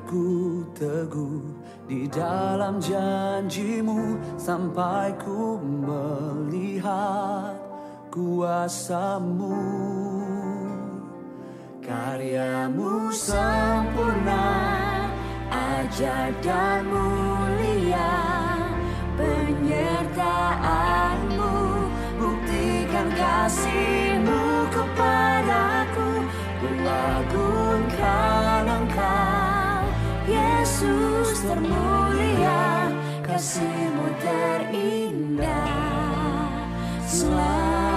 Hatiku teguh di dalam janji-Mu sampai ku melihat kuasa-Mu. Karya-Mu sempurna, ajaib dan mulia, penyertaan-Mu buktikan kasih-Mu kepadaku. Ku agungkan Engkau, Yesus termulia, kasih-Mu terindah selamanya.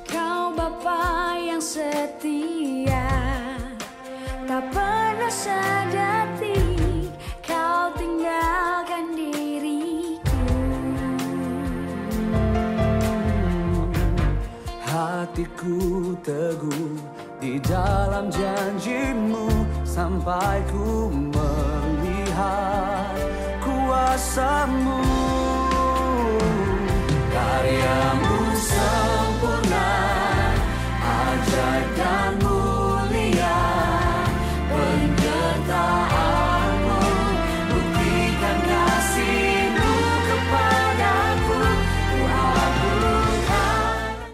Kau Bapa yang setia, tak pernah sadar Kau tinggalkan diriku. Hatiku teguh di dalam janji-Mu sampai ku melihat kuasa-Mu. Karya-Mu sempurna, ajaib dan mulia, penyertaan-Mu buktikan kasih-Mu kepadaku. Ku agungkan.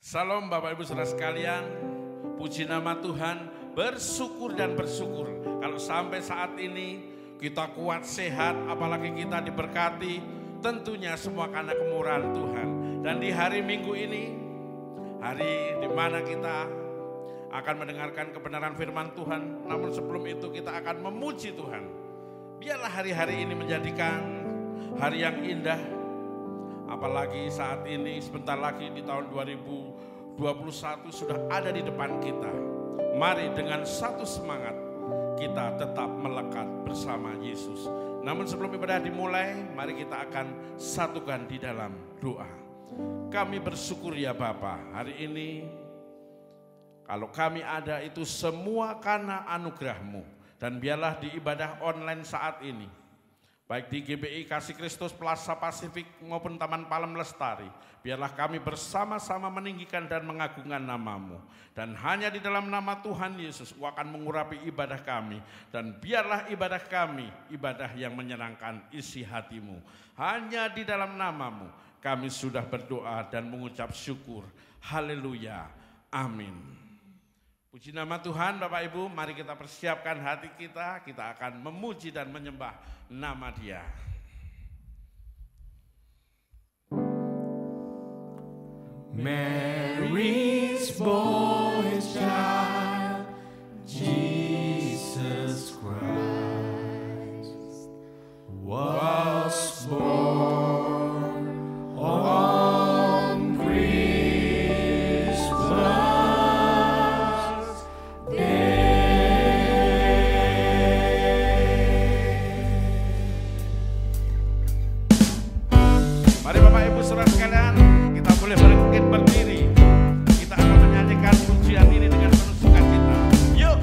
Salam Bapak Ibu Saudara sekalian, puji nama Tuhan, bersyukur dan bersyukur kalau sampai saat ini kita kuat sehat, apalagi kita diberkati, tentunya semua karena kemurahan Tuhan. Dan di hari Minggu ini, hari di mana kita akan mendengarkan kebenaran firman Tuhan, namun sebelum itu kita akan memuji Tuhan. Biarlah hari-hari ini menjadikan hari yang indah, apalagi saat ini sebentar lagi di tahun 2021 sudah ada di depan kita. Mari dengan satu semangat kita tetap melekat bersama Yesus. Namun sebelum ibadah dimulai, mari kita akan satukan di dalam doa. Kami bersyukur ya Bapa, hari ini kalau kami ada itu semua karena anugerah-Mu. Dan biarlah di ibadah online saat ini, baik di GBI Kasih Kristus Plaza Pasifik maupun Taman Palem Lestari, biarlah kami bersama-sama meninggikan dan mengagungkan nama-Mu. Dan hanya di dalam nama Tuhan Yesus Engkau akan mengurapi ibadah kami. Dan biarlah ibadah kami, ibadah yang menyenangkan isi hati-Mu. Hanya di dalam nama-Mu kami sudah berdoa dan mengucap syukur. Haleluya, amin. Puji nama Tuhan. Bapak Ibu, mari kita persiapkan hati kita. Kita akan memuji dan menyembah nama Dia. Mary's boy child, Jesus Christ, was born on Christmas Day. Mari Bapak Ibu Saudara sekalian, kita boleh berdiri. Kita akan menyanyikan pujian ini dengan penuh sukacita. Yuk.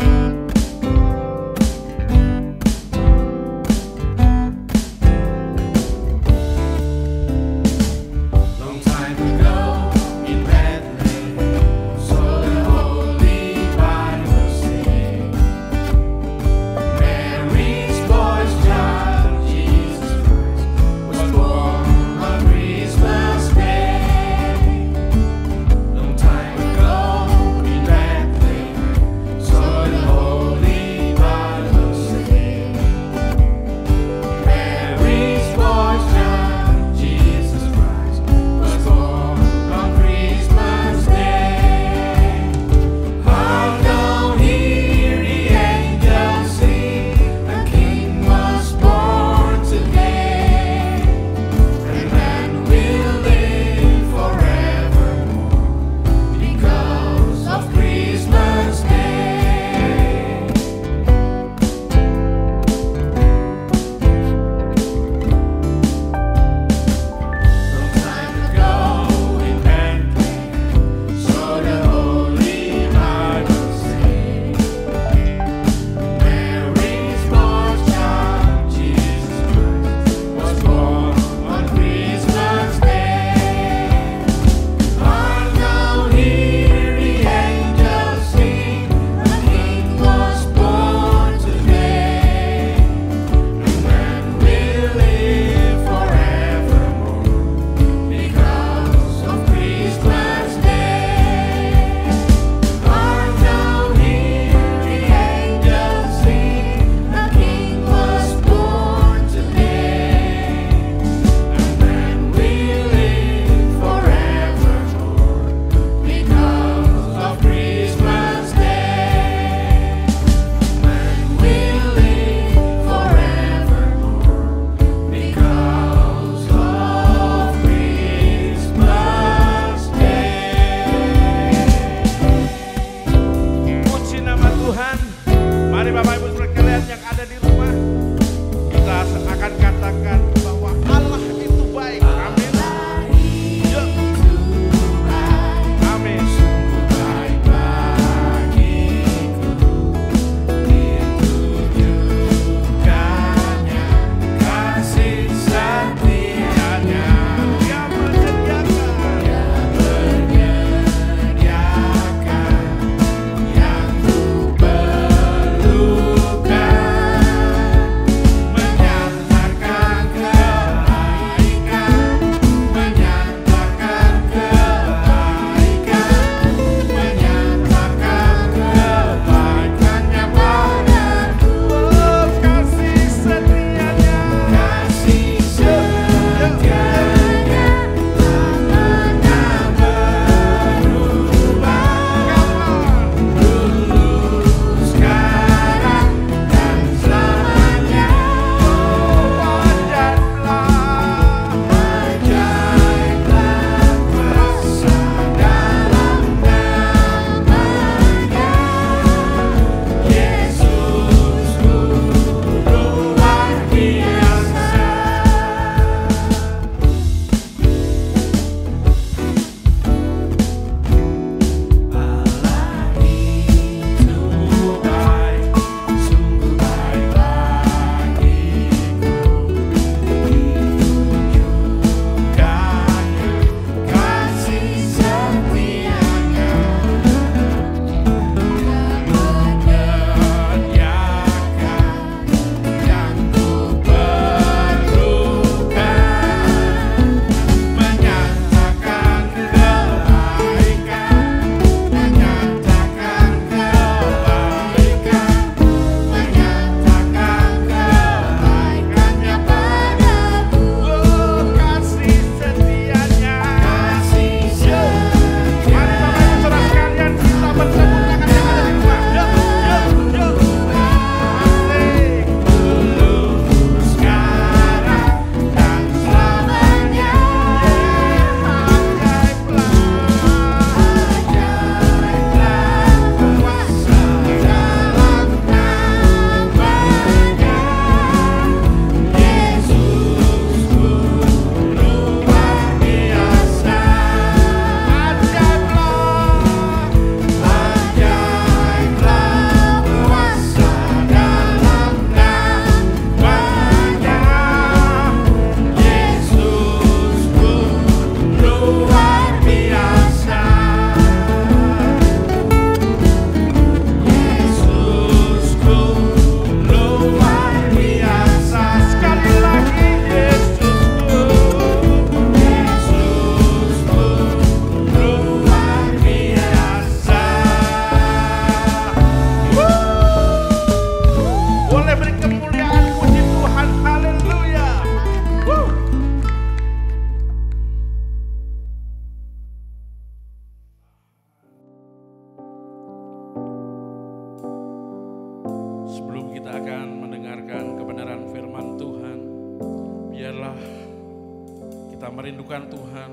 Kita merindukan Tuhan.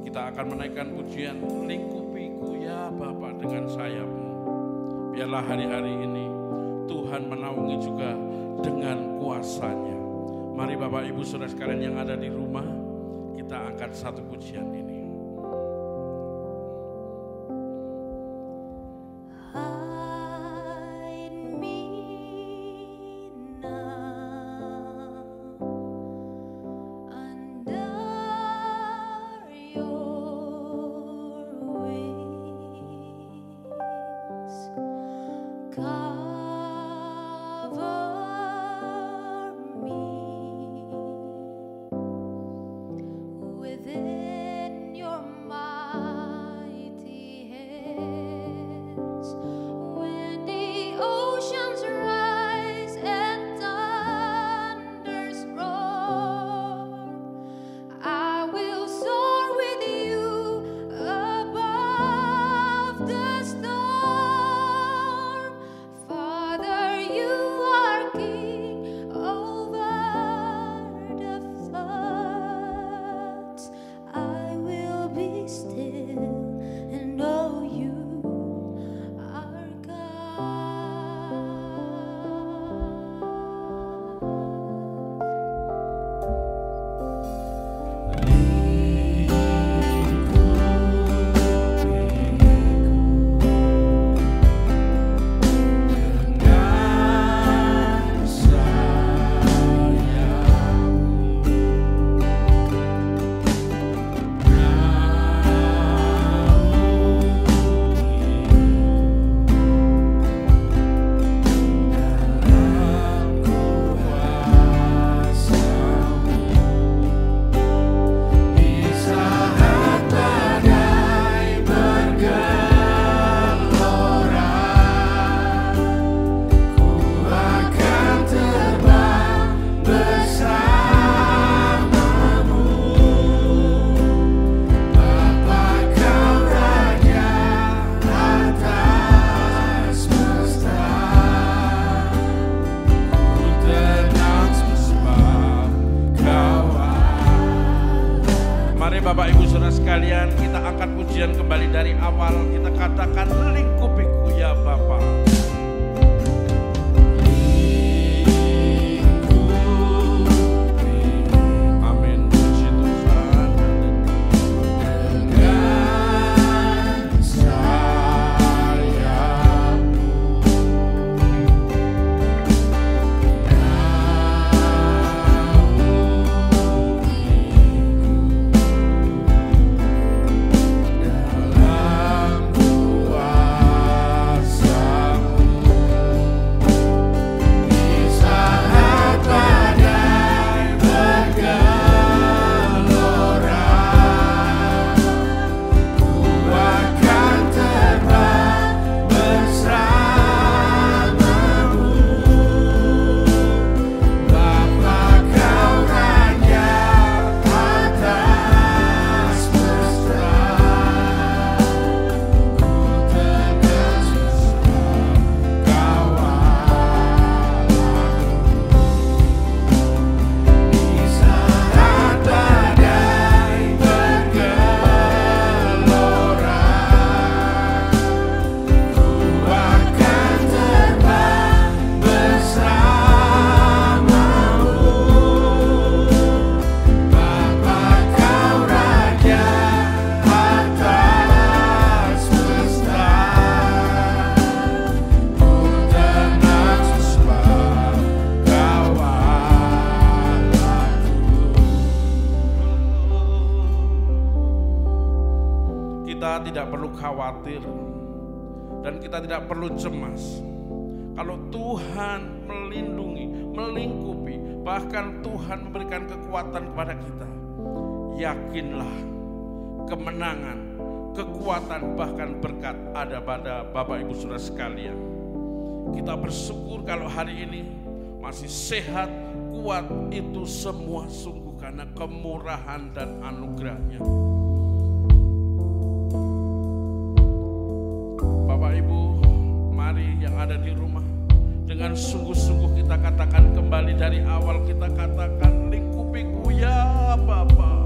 Kita akan menaikkan pujian, lingkupiku ya Bapa dengan sayapmu. Biarlah hari-hari ini Tuhan menaungi juga dengan kuasa-Nya. Mari Bapak Ibu Saudara sekalian yang ada di rumah, kita angkat satu pujian ini. Bapak Ibu Saudara sekalian, kita angkat pujian kembali dari awal. Kita katakan lingkupiku ya Bapa. Amin. Puji Tuhan. Kita tidak perlu khawatir dan kita tidak perlu cemas. Kalau Tuhan melindungi, melingkupi, bahkan Tuhan memberikan kekuatan kepada kita, yakinlah kemenangan, kekuatan, bahkan berkat ada pada Bapak Ibu Saudara sekalian. Kita bersyukur kalau hari ini masih sehat, kuat, itu semua sungguh karena kemurahan dan anugerah-Nya. Bapak Ibu, mari yang ada di rumah, dengan sungguh-sungguh kita katakan kembali dari awal, kita katakan lingkupiku ya Bapa.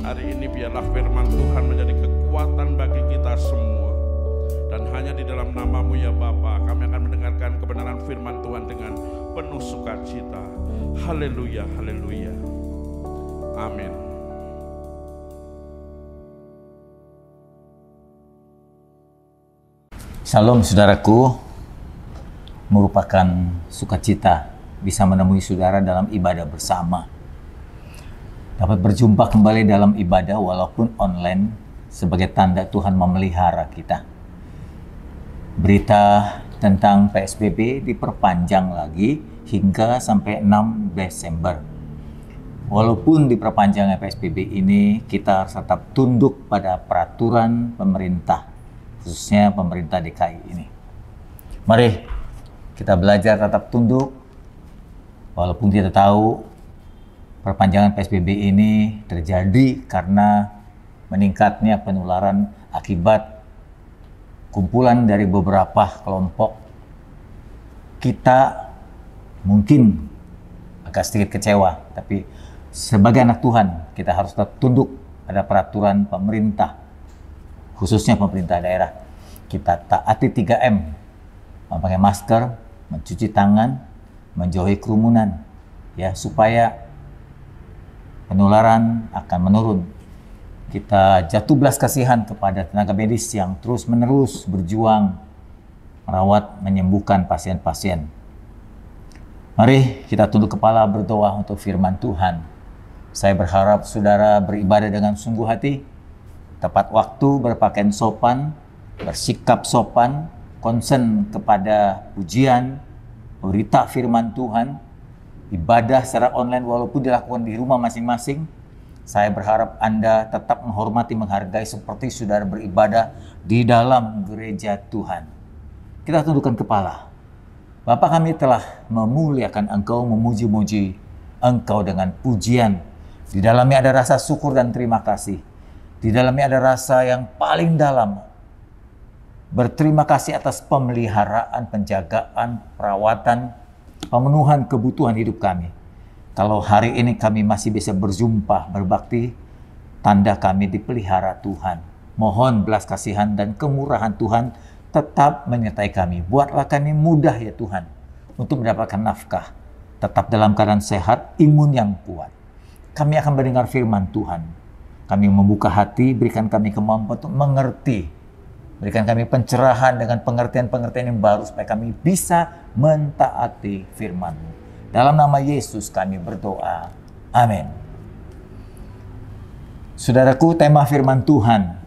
Hari ini biarlah firman Tuhan menjadi kekuatan bagi kita semua. Dan hanya di dalam nama-Mu ya Bapa, kami akan mendengarkan kebenaran firman Tuhan dengan penuh sukacita. Haleluya, haleluya. Amin. Shalom saudaraku, merupakan sukacita bisa menemui saudara dalam ibadah bersama. Dapat berjumpa kembali dalam ibadah walaupun online sebagai tanda Tuhan memelihara kita. Berita tentang PSBB diperpanjang lagi hingga sampai 6 Desember. Walaupun diperpanjangnya PSBB ini, kita harus tetap tunduk pada peraturan pemerintah, khususnya pemerintah DKI ini. Mari kita belajar tetap tunduk, walaupun kita tahu perpanjangan PSBB ini terjadi karena meningkatnya penularan akibat kumpulan dari beberapa kelompok. Kita mungkin agak sedikit kecewa, tapi sebagai anak Tuhan kita harus tetap tunduk pada peraturan pemerintah, khususnya pemerintah daerah. Kita taati 3M, memakai masker, mencuci tangan, menjauhi kerumunan, ya, supaya penularan akan menurun. Kita jatuh belas kasihan kepada tenaga medis yang terus-menerus berjuang merawat, menyembuhkan pasien-pasien. Mari kita tunduk kepala berdoa untuk firman Tuhan. Saya berharap saudara beribadah dengan sungguh hati, tepat waktu, berpakaian sopan, bersikap sopan, konsen kepada pujian, berita firman Tuhan, ibadah secara online walaupun dilakukan di rumah masing-masing. Saya berharap Anda tetap menghormati, menghargai seperti saudara beribadah di dalam gereja Tuhan. Kita tundukkan kepala. Bapa, kami telah memuliakan Engkau, memuji-muji Engkau dengan pujian. Di dalamnya ada rasa syukur dan terima kasih. Di dalamnya ada rasa yang paling dalam. Berterima kasih atas pemeliharaan, penjagaan, perawatan, pemenuhan kebutuhan hidup kami. Kalau hari ini kami masih bisa berjumpa, berbakti, tanda kami dipelihara Tuhan. Mohon belas kasihan dan kemurahan Tuhan tetap menyertai kami. Buatlah kami mudah ya Tuhan untuk mendapatkan nafkah. Tetap dalam keadaan sehat, imun yang kuat. Kami akan mendengar firman Tuhan. Kami membuka hati, berikan kami kemampuan untuk mengerti. Berikan kami pencerahan dengan pengertian-pengertian yang baru supaya kami bisa mentaati firman-Mu. Dalam nama Yesus kami berdoa. Amin. Saudaraku, tema firman Tuhan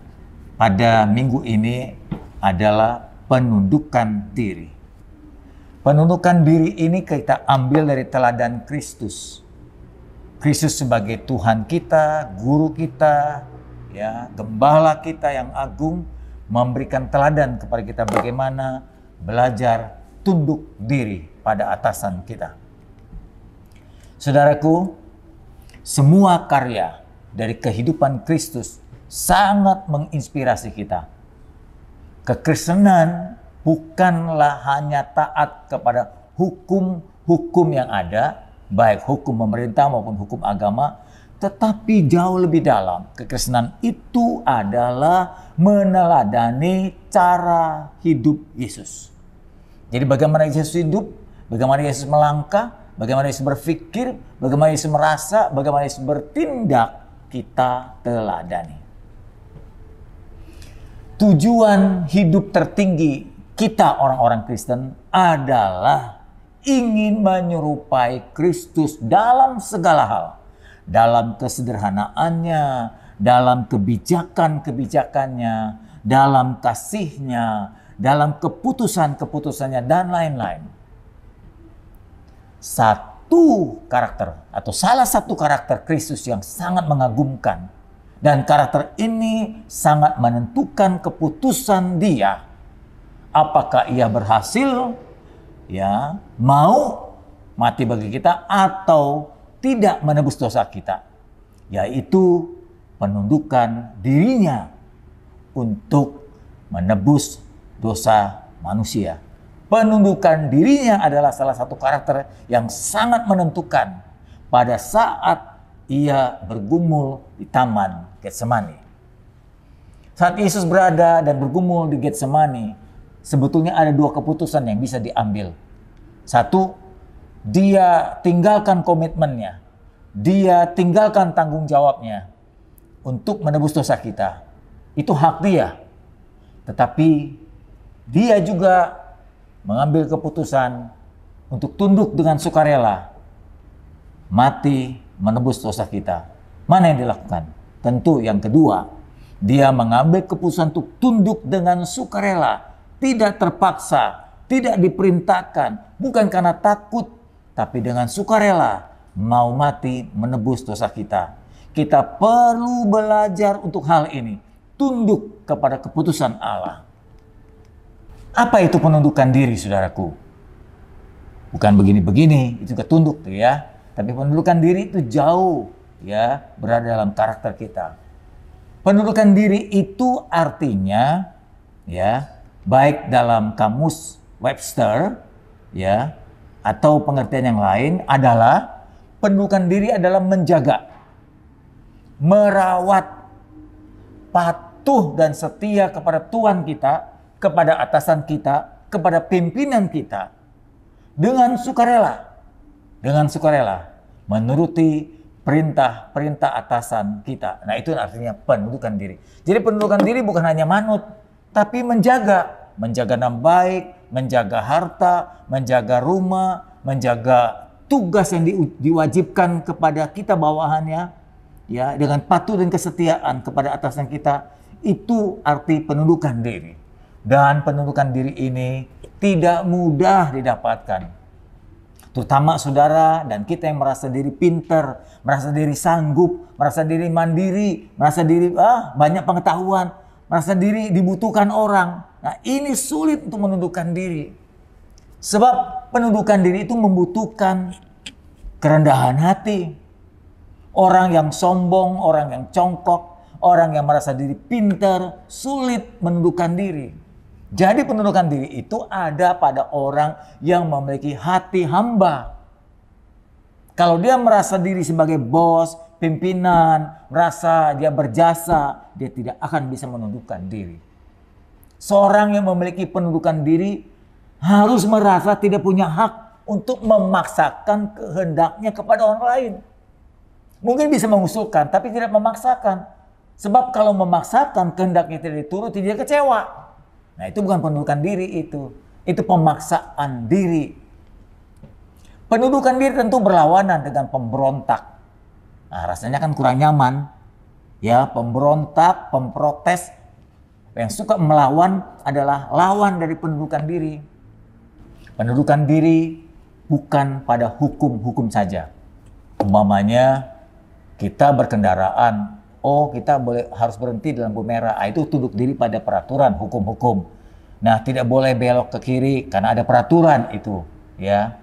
pada minggu ini adalah penundukan diri. Penundukan diri ini kita ambil dari teladan Kristus. Kristus sebagai Tuhan kita, guru kita, ya, gembala kita yang agung, memberikan teladan kepada kita bagaimana belajar tunduk diri pada atasan kita. Saudaraku, semua karya dari kehidupan Kristus sangat menginspirasi kita. Kekristenan bukanlah hanya taat kepada hukum-hukum yang ada, baik hukum pemerintah maupun hukum agama, tetapi jauh lebih dalam. Kekristenan itu adalah meneladani cara hidup Yesus. Jadi bagaimana Yesus hidup, bagaimana Yesus melangkah, bagaimana Yesus berpikir, bagaimana Yesus merasa, bagaimana Yesus bertindak, kita teladani. Tujuan hidup tertinggi kita orang-orang Kristen adalah ingin menyerupai Kristus dalam segala hal. Dalam kesederhanaannya, dalam kebijakan-kebijakannya, dalam kasihnya, dalam keputusan-keputusannya, dan lain-lain. Satu karakter atau salah satu karakter Kristus yang sangat mengagumkan, dan karakter ini sangat menentukan keputusan Dia. Apakah Ia berhasil, ya, mau mati bagi kita atau tidak menebus dosa kita, yaitu penundukan dirinya untuk menebus dosa manusia. Penundukan dirinya adalah salah satu karakter yang sangat menentukan pada saat ia bergumul di Taman Getsemani. Saat Yesus berada dan bergumul di Getsemani, sebetulnya ada dua keputusan yang bisa diambil. Satu, dia tinggalkan komitmennya. Dia tinggalkan tanggung jawabnya untuk menebus dosa kita. Itu hak dia. Tetapi dia juga mengambil keputusan untuk tunduk dengan sukarela, mati menebus dosa kita. Mana yang dilakukan? Tentu yang kedua, dia mengambil keputusan untuk tunduk dengan sukarela, tidak terpaksa, tidak diperintahkan, bukan karena takut, tapi dengan sukarela mau mati menebus dosa kita. Kita perlu belajar untuk hal ini, tunduk kepada keputusan Allah. Apa itu penundukan diri, saudaraku? Bukan begini-begini, itu ketunduk tuh ya. Tapi penundukan diri itu jauh ya, berada dalam karakter kita. Penundukan diri itu artinya ya, baik dalam kamus Webster ya, atau pengertian yang lain adalah penundukan diri adalah menjaga, merawat, patuh dan setia kepada Tuhan kita, kepada atasan kita, kepada pimpinan kita dengan sukarela. Dengan sukarela menuruti perintah-perintah atasan kita. Nah, itu artinya penundukan diri. Jadi penundukan diri bukan hanya manut, tapi menjaga nama baik, menjaga harta, menjaga rumah, menjaga tugas yang diwajibkan kepada kita bawahannya, ya, dengan patuh dan kesetiaan kepada atasan kita. Itu arti penundukan diri. Dan penundukan diri ini tidak mudah didapatkan. Terutama saudara dan kita yang merasa diri pinter, merasa diri sanggup, merasa diri mandiri, merasa diri banyak pengetahuan, merasa diri dibutuhkan orang. Nah, ini sulit untuk menundukkan diri. Sebab penundukan diri itu membutuhkan kerendahan hati. Orang yang sombong, orang yang congkok, orang yang merasa diri pinter, sulit menundukkan diri. Jadi penundukan diri itu ada pada orang yang memiliki hati hamba. Kalau dia merasa diri sebagai bos, pimpinan, merasa dia berjasa, dia tidak akan bisa menundukkan diri. Seorang yang memiliki penundukan diri harus merasa tidak punya hak untuk memaksakan kehendaknya kepada orang lain. Mungkin bisa mengusulkan, tapi tidak memaksakan. Sebab kalau memaksakan kehendaknya tidak dituruti, dia kecewa. Nah, itu bukan penundukan diri itu pemaksaan diri. Penundukan diri tentu berlawanan dengan pemberontak. Nah, rasanya kan kurang nyaman. Ya, pemberontak, pemprotes, yang suka melawan adalah lawan dari penundukan diri. Penundukan diri bukan pada hukum-hukum saja. Umpamanya kita berkendaraan, kita harus berhenti di lampu merah. Itu tunduk diri pada peraturan hukum-hukum. Nah, tidak boleh belok ke kiri karena ada peraturan itu, ya.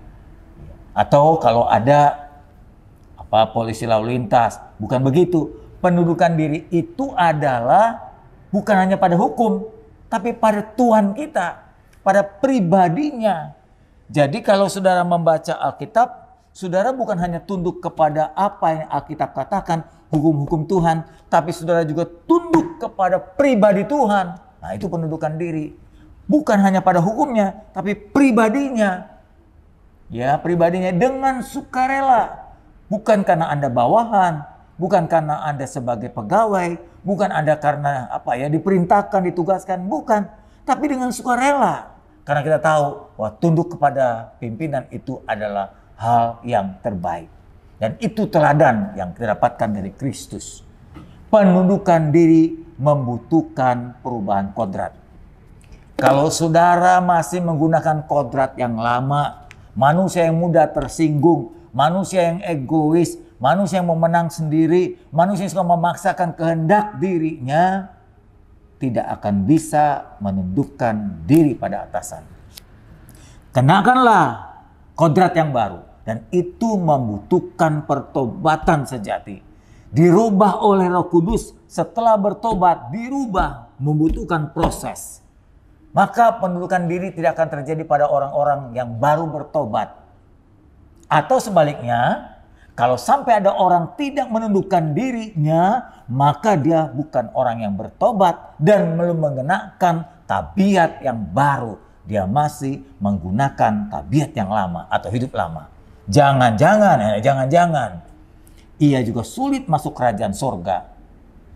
Atau kalau ada polisi lalu lintas, bukan begitu. Penundukan diri itu adalah bukan hanya pada hukum, tapi pada Tuhan kita, pada pribadinya. Jadi kalau saudara membaca Alkitab, saudara bukan hanya tunduk kepada apa yang Alkitab katakan, hukum-hukum Tuhan, tapi saudara juga tunduk kepada pribadi Tuhan. Nah, itu penundukan diri. Bukan hanya pada hukumnya, tapi pribadinya. Ya, pribadinya dengan sukarela. Bukan karena Anda bawahan, bukan karena Anda sebagai pegawai, bukan Anda karena diperintahkan, ditugaskan, bukan. Tapi dengan sukarela. Karena kita tahu bahwa tunduk kepada pimpinan itu adalah hal yang terbaik. Dan itu teladan yang kita dapatkan dari Kristus. Penundukan diri membutuhkan perubahan kodrat. Kalau saudara masih menggunakan kodrat yang lama, manusia yang mudah tersinggung, manusia yang egois, manusia yang memenang sendiri, manusia yang suka memaksakan kehendak dirinya, tidak akan bisa menundukkan diri pada atasan. Kenakanlah kodrat yang baru. Dan itu membutuhkan pertobatan sejati. Dirubah oleh Roh Kudus, setelah bertobat, dirubah, membutuhkan proses. Maka penundukan diri tidak akan terjadi pada orang-orang yang baru bertobat. Atau sebaliknya, Kalau sampai ada orang tidak menundukkan dirinya, maka dia bukan orang yang bertobat dan belum mengenakan tabiat yang baru. Dia masih menggunakan tabiat yang lama atau hidup lama. Jangan-jangan ia juga sulit masuk kerajaan sorga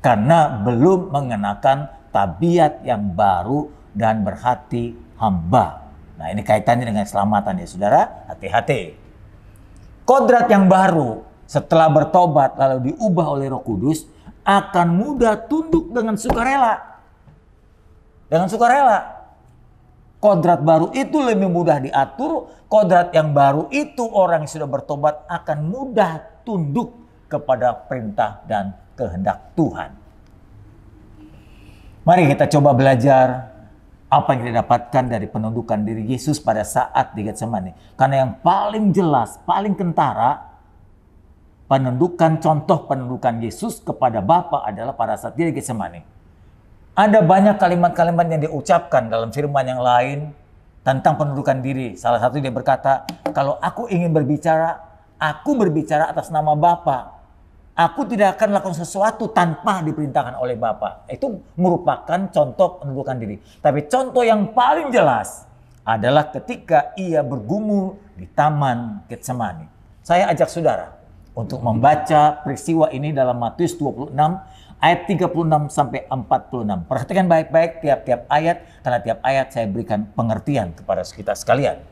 karena belum mengenakan tabiat yang baru dan berhati hamba. Nah, ini kaitannya dengan keselamatan ya saudara, hati-hati. Kodrat yang baru setelah bertobat lalu diubah oleh Roh Kudus akan mudah tunduk dengan sukarela. Dengan sukarela. Kodrat baru itu lebih mudah diatur. Kodrat yang baru itu orang yang sudah bertobat akan mudah tunduk kepada perintah dan kehendak Tuhan. Mari kita coba belajar apa yang kita dapatkan dari penundukan diri Yesus pada saat di Getsemani. Karena yang paling jelas, paling kentara, contoh penundukan Yesus kepada Bapa adalah pada saat dia di Getsemani. Ada banyak kalimat-kalimat yang diucapkan dalam firman yang lain tentang penundukan diri. Salah satu dia berkata, kalau aku ingin berbicara, aku berbicara atas nama Bapa. Aku tidak akan lakukan sesuatu tanpa diperintahkan oleh Bapa. Itu merupakan contoh penundukan diri. Tapi contoh yang paling jelas adalah ketika ia bergumul di Taman Getsemani. Saya ajak saudara untuk membaca peristiwa ini dalam Matius 26 ayat 36 sampai 46. Perhatikan baik-baik tiap-tiap ayat, karena tiap ayat saya berikan pengertian kepada kita sekalian.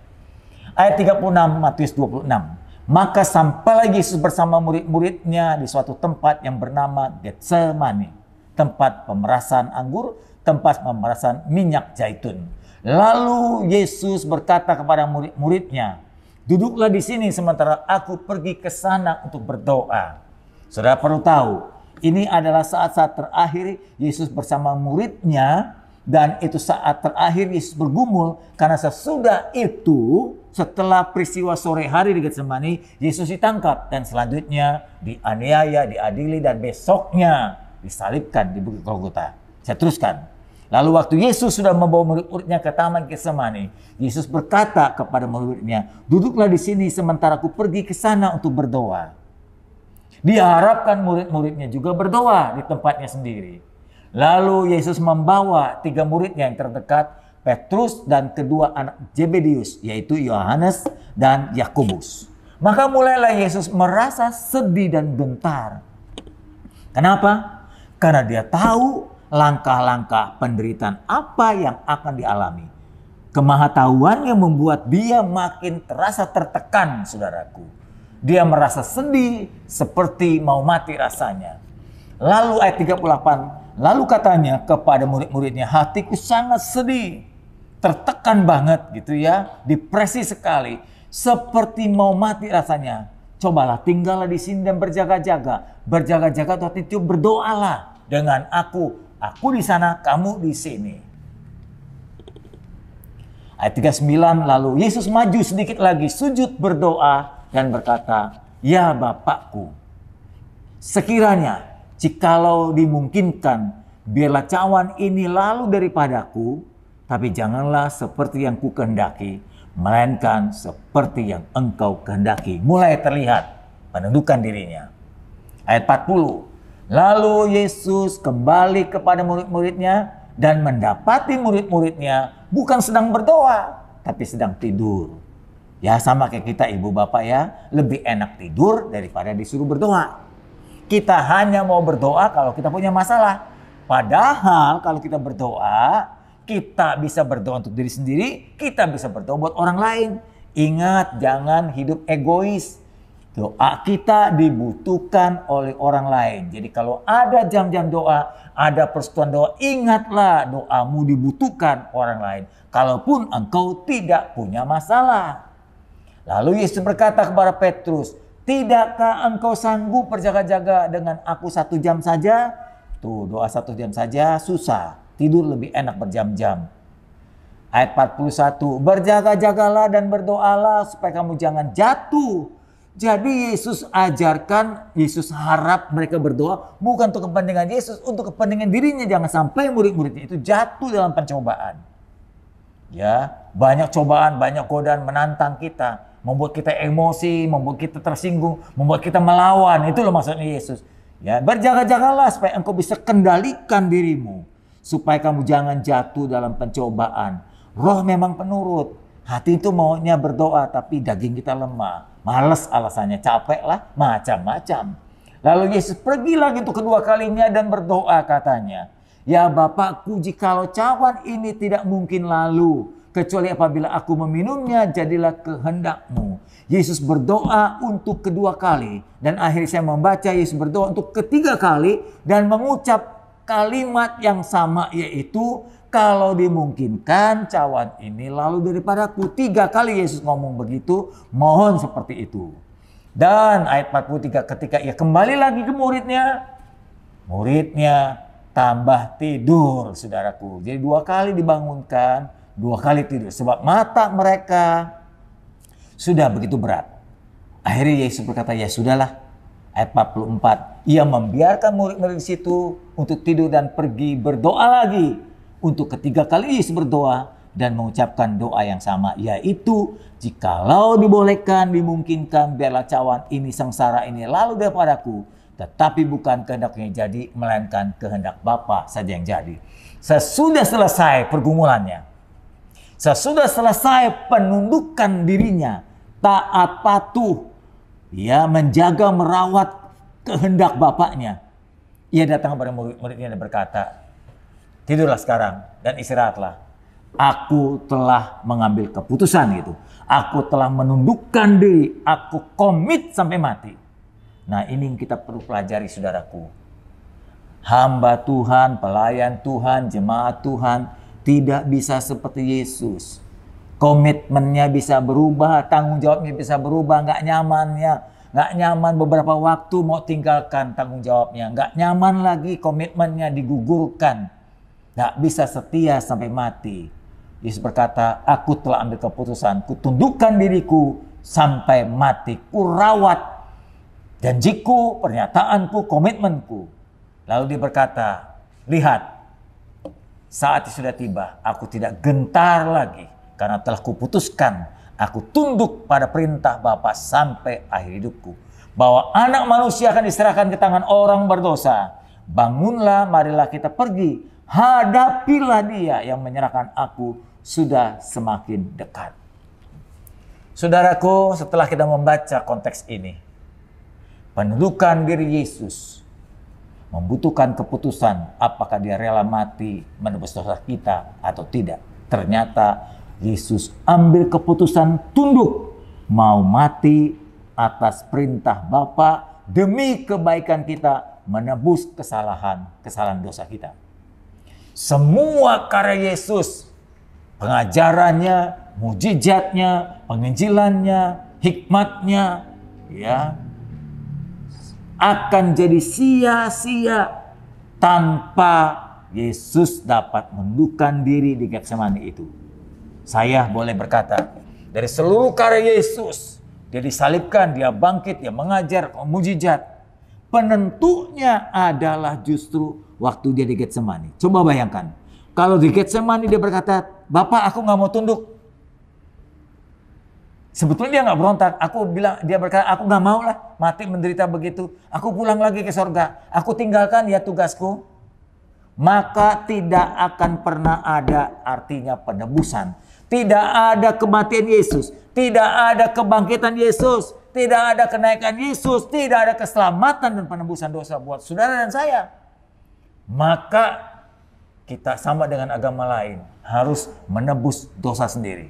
Ayat 36 Matius 26. Maka sampailah Yesus bersama murid-muridnya di suatu tempat yang bernama Getsemani, tempat pemerasan anggur, tempat pemerasan minyak zaitun. Lalu Yesus berkata kepada murid-muridnya, duduklah di sini sementara aku pergi ke sana untuk berdoa. Saudara perlu tahu, ini adalah saat-saat terakhir Yesus bersama muridnya, dan itu saat terakhir Yesus bergumul, karena sesudah itu, setelah peristiwa sore hari di Getsemani, Yesus ditangkap dan selanjutnya dianiaya, diadili, dan besoknya disalibkan di Bukit Golgota. Saya teruskan. Lalu waktu Yesus sudah membawa murid-muridnya ke Taman Getsemani, Yesus berkata kepada murid-muridnya, duduklah di sini sementara aku pergi ke sana untuk berdoa. Diharapkan murid-muridnya juga berdoa di tempatnya sendiri. Lalu Yesus membawa 3 muridnya yang terdekat, Petrus dan kedua anak Zebedius, yaitu Yohanes dan Yakobus. Maka mulailah Yesus merasa sedih dan gentar. Kenapa? Karena dia tahu langkah-langkah penderitaan apa yang akan dialami. Kemahatauannya membuat dia makin terasa tertekan, saudaraku. Dia merasa sedih seperti mau mati rasanya. Lalu ayat 38, lalu katanya kepada murid-muridnya, hatiku sangat sedih, tertekan banget gitu ya, depresi sekali, seperti mau mati rasanya. Cobalah tinggallah di sini dan berjaga-jaga. Berjaga-jaga waktu itu berdoalah dengan aku di sana, kamu di sini. Ayat 39, lalu Yesus maju sedikit lagi, sujud berdoa dan berkata, ya Bapakku, sekiranya jikalau dimungkinkan, biarlah cawan ini lalu daripadaku, tapi janganlah seperti yang ku kehendaki, melainkan seperti yang engkau kehendaki. Mulai terlihat penundukan dirinya. Ayat 40. Lalu Yesus kembali kepada murid-muridnya dan mendapati murid-muridnya bukan sedang berdoa, tapi sedang tidur. Ya sama kayak kita ibu bapak ya, lebih enak tidur daripada disuruh berdoa. Kita hanya mau berdoa kalau kita punya masalah. Padahal kalau kita berdoa, kita bisa berdoa untuk diri sendiri, kita bisa berdoa buat orang lain. Ingat, jangan hidup egois. Doa kita dibutuhkan oleh orang lain. Jadi kalau ada jam-jam doa, ada persetujuan doa, ingatlah doamu dibutuhkan orang lain. Kalaupun engkau tidak punya masalah. Lalu Yesus berkata kepada Petrus, tidakkah engkau sanggup berjaga-jaga dengan aku 1 jam saja? Tuh, doa 1 jam saja susah. Tidur lebih enak berjam-jam. Ayat 41, berjaga-jagalah dan berdoalah supaya kamu jangan jatuh. Jadi Yesus ajarkan, Yesus harap mereka berdoa bukan untuk kepentingan Yesus, untuk kepentingan dirinya. Jangan sampai murid-muridnya itu jatuh dalam pencobaan. Ya, banyak cobaan, banyak godaan menantang kita. membuat kita emosi, membuat kita tersinggung, membuat kita melawan. Itu loh maksudnya Yesus. Ya, berjaga-jagalah supaya engkau bisa kendalikan dirimu, supaya kamu jangan jatuh dalam pencobaan. Roh memang penurut, hati itu maunya berdoa, tapi daging kita lemah. Males alasannya, capek lah, macam-macam. Lalu Yesus pergi lagi untuk kedua kalinya dan berdoa katanya, ya Bapakku, jikalau cawan ini tidak mungkin lalu, kecuali apabila aku meminumnya, jadilah kehendak-Mu. Yesus berdoa untuk kedua kali. Dan akhirnya saya membaca Yesus berdoa untuk ketiga kali dan mengucap kalimat yang sama, yaitu kalau dimungkinkan cawan ini lalu daripadaku. 3 kali Yesus ngomong begitu, mohon seperti itu. Dan ayat 43 ketika ia kembali lagi ke muridnya tambah tidur, saudaraku. Jadi 2 kali dibangunkan, 2 kali tidur. Sebab mata mereka sudah begitu berat. Akhirnya Yesus berkata, ya sudahlah. Ayat 44, ia membiarkan murid-murid di situ untuk tidur dan pergi berdoa lagi. Untuk ketiga kali Yesus berdoa dan mengucapkan doa yang sama, yaitu jikalau dibolehkan, dimungkinkan, biarlah cawan ini, sengsara ini lalu daripadaku, tetapi bukan kehendaknya jadi, melainkan kehendak Bapa saja yang jadi. Sesudah selesai pergumulannya, sesudah selesai penundukan dirinya, taat patuh, ia menjaga merawat kehendak Bapaknya, ia datang kepada murid-muridnya dan berkata, tidurlah sekarang dan istirahatlah. Aku telah mengambil keputusan gitu. Aku telah menundukkan diri. Aku komit sampai mati. Nah, ini yang kita perlu pelajari, saudaraku. Hamba Tuhan, pelayan Tuhan, jemaat Tuhan tidak bisa seperti Yesus. Komitmennya bisa berubah, tanggung jawabnya bisa berubah, nggak nyaman beberapa waktu mau tinggalkan tanggung jawabnya, nggak nyaman lagi komitmennya digugurkan. Gak bisa setia sampai mati. Yesus berkata, aku telah ambil keputusan, kutundukkan diriku sampai mati, kurawat janjiku, pernyataanku, komitmenku. Lalu dia berkata, lihat, saat sudah tiba, aku tidak gentar lagi, karena telah kuputuskan, aku tunduk pada perintah Bapa sampai akhir hidupku. Bahwa anak manusia akan diserahkan ke tangan orang berdosa. Bangunlah, marilah kita pergi. Hadapilah dia yang menyerahkan aku, sudah semakin dekat. Saudaraku, setelah kita membaca konteks ini, penundukan diri Yesus membutuhkan keputusan apakah dia rela mati menebus dosa kita atau tidak. Ternyata Yesus ambil keputusan tunduk, mau mati atas perintah Bapa demi kebaikan kita, menebus kesalahan dosa kita. Semua karya Yesus, pengajarannya, mujizatnya, penginjilannya, hikmatnya, ya, akan jadi sia-sia tanpa Yesus dapat menundukkan diri di Getsemani itu. Saya boleh berkata, dari seluruh karya Yesus, dia disalibkan, dia bangkit, dia mengajar, mujizat. Penentunya adalah justru waktu dia di Getsemani. Coba bayangkan, kalau di Getsemani dia berkata, Bapak, aku nggak mau tunduk. Sebetulnya dia nggak berontak. Dia berkata, aku nggak mau lah mati menderita begitu. Aku pulang lagi ke sorga. Aku tinggalkan ya tugasku. Maka tidak akan pernah ada artinya penebusan. Tidak ada kematian Yesus. Tidak ada kebangkitan Yesus. Tidak ada kenaikan Yesus. Tidak ada keselamatan dan penebusan dosa buat saudara dan saya. Maka kita sama dengan agama lain. Harus menebus dosa sendiri.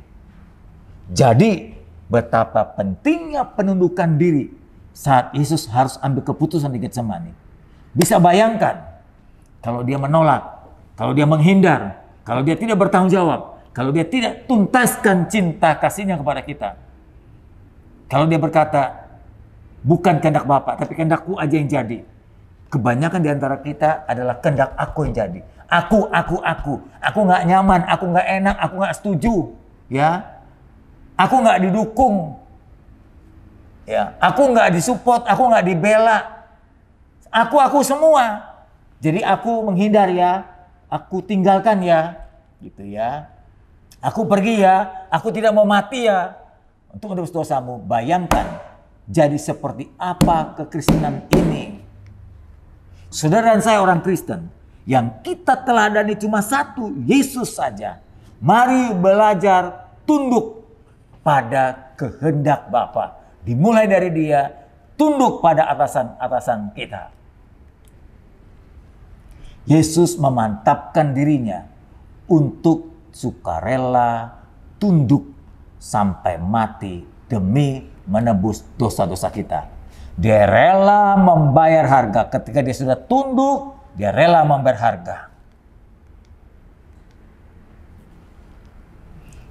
Jadi betapa pentingnya penundukan diri saat Yesus harus ambil keputusan di Getsemani. Bisa bayangkan kalau dia menolak, kalau dia menghindar, kalau dia tidak bertanggung jawab, kalau dia tidak tuntaskan cinta kasihnya kepada kita. Kalau dia berkata, bukan kehendak Bapa, tapi kehendakku aja yang jadi. Kebanyakan di antara kita adalah kehendak aku yang jadi. Aku. Aku nggak nyaman, aku nggak enak, aku nggak setuju. Ya, aku nggak didukung. Ya, aku nggak disupport, aku nggak dibela. Aku semua. Jadi aku menghindar ya, aku tinggalkan ya, gitu ya. Aku pergi ya, aku tidak mau mati ya. untuk menebus dosamu. Bayangkan jadi seperti apa kekristenan ini. Saudara dan saya orang Kristen, yang kita teladani cuma satu, Yesus saja. Mari belajar tunduk pada kehendak Bapa. Dimulai dari Dia, tunduk pada atasan-atasan kita. Yesus memantapkan dirinya untuk sukarela tunduk sampai mati demi menebus dosa-dosa kita. Dia rela membayar harga. Ketika dia sudah tunduk, dia rela membayar harga.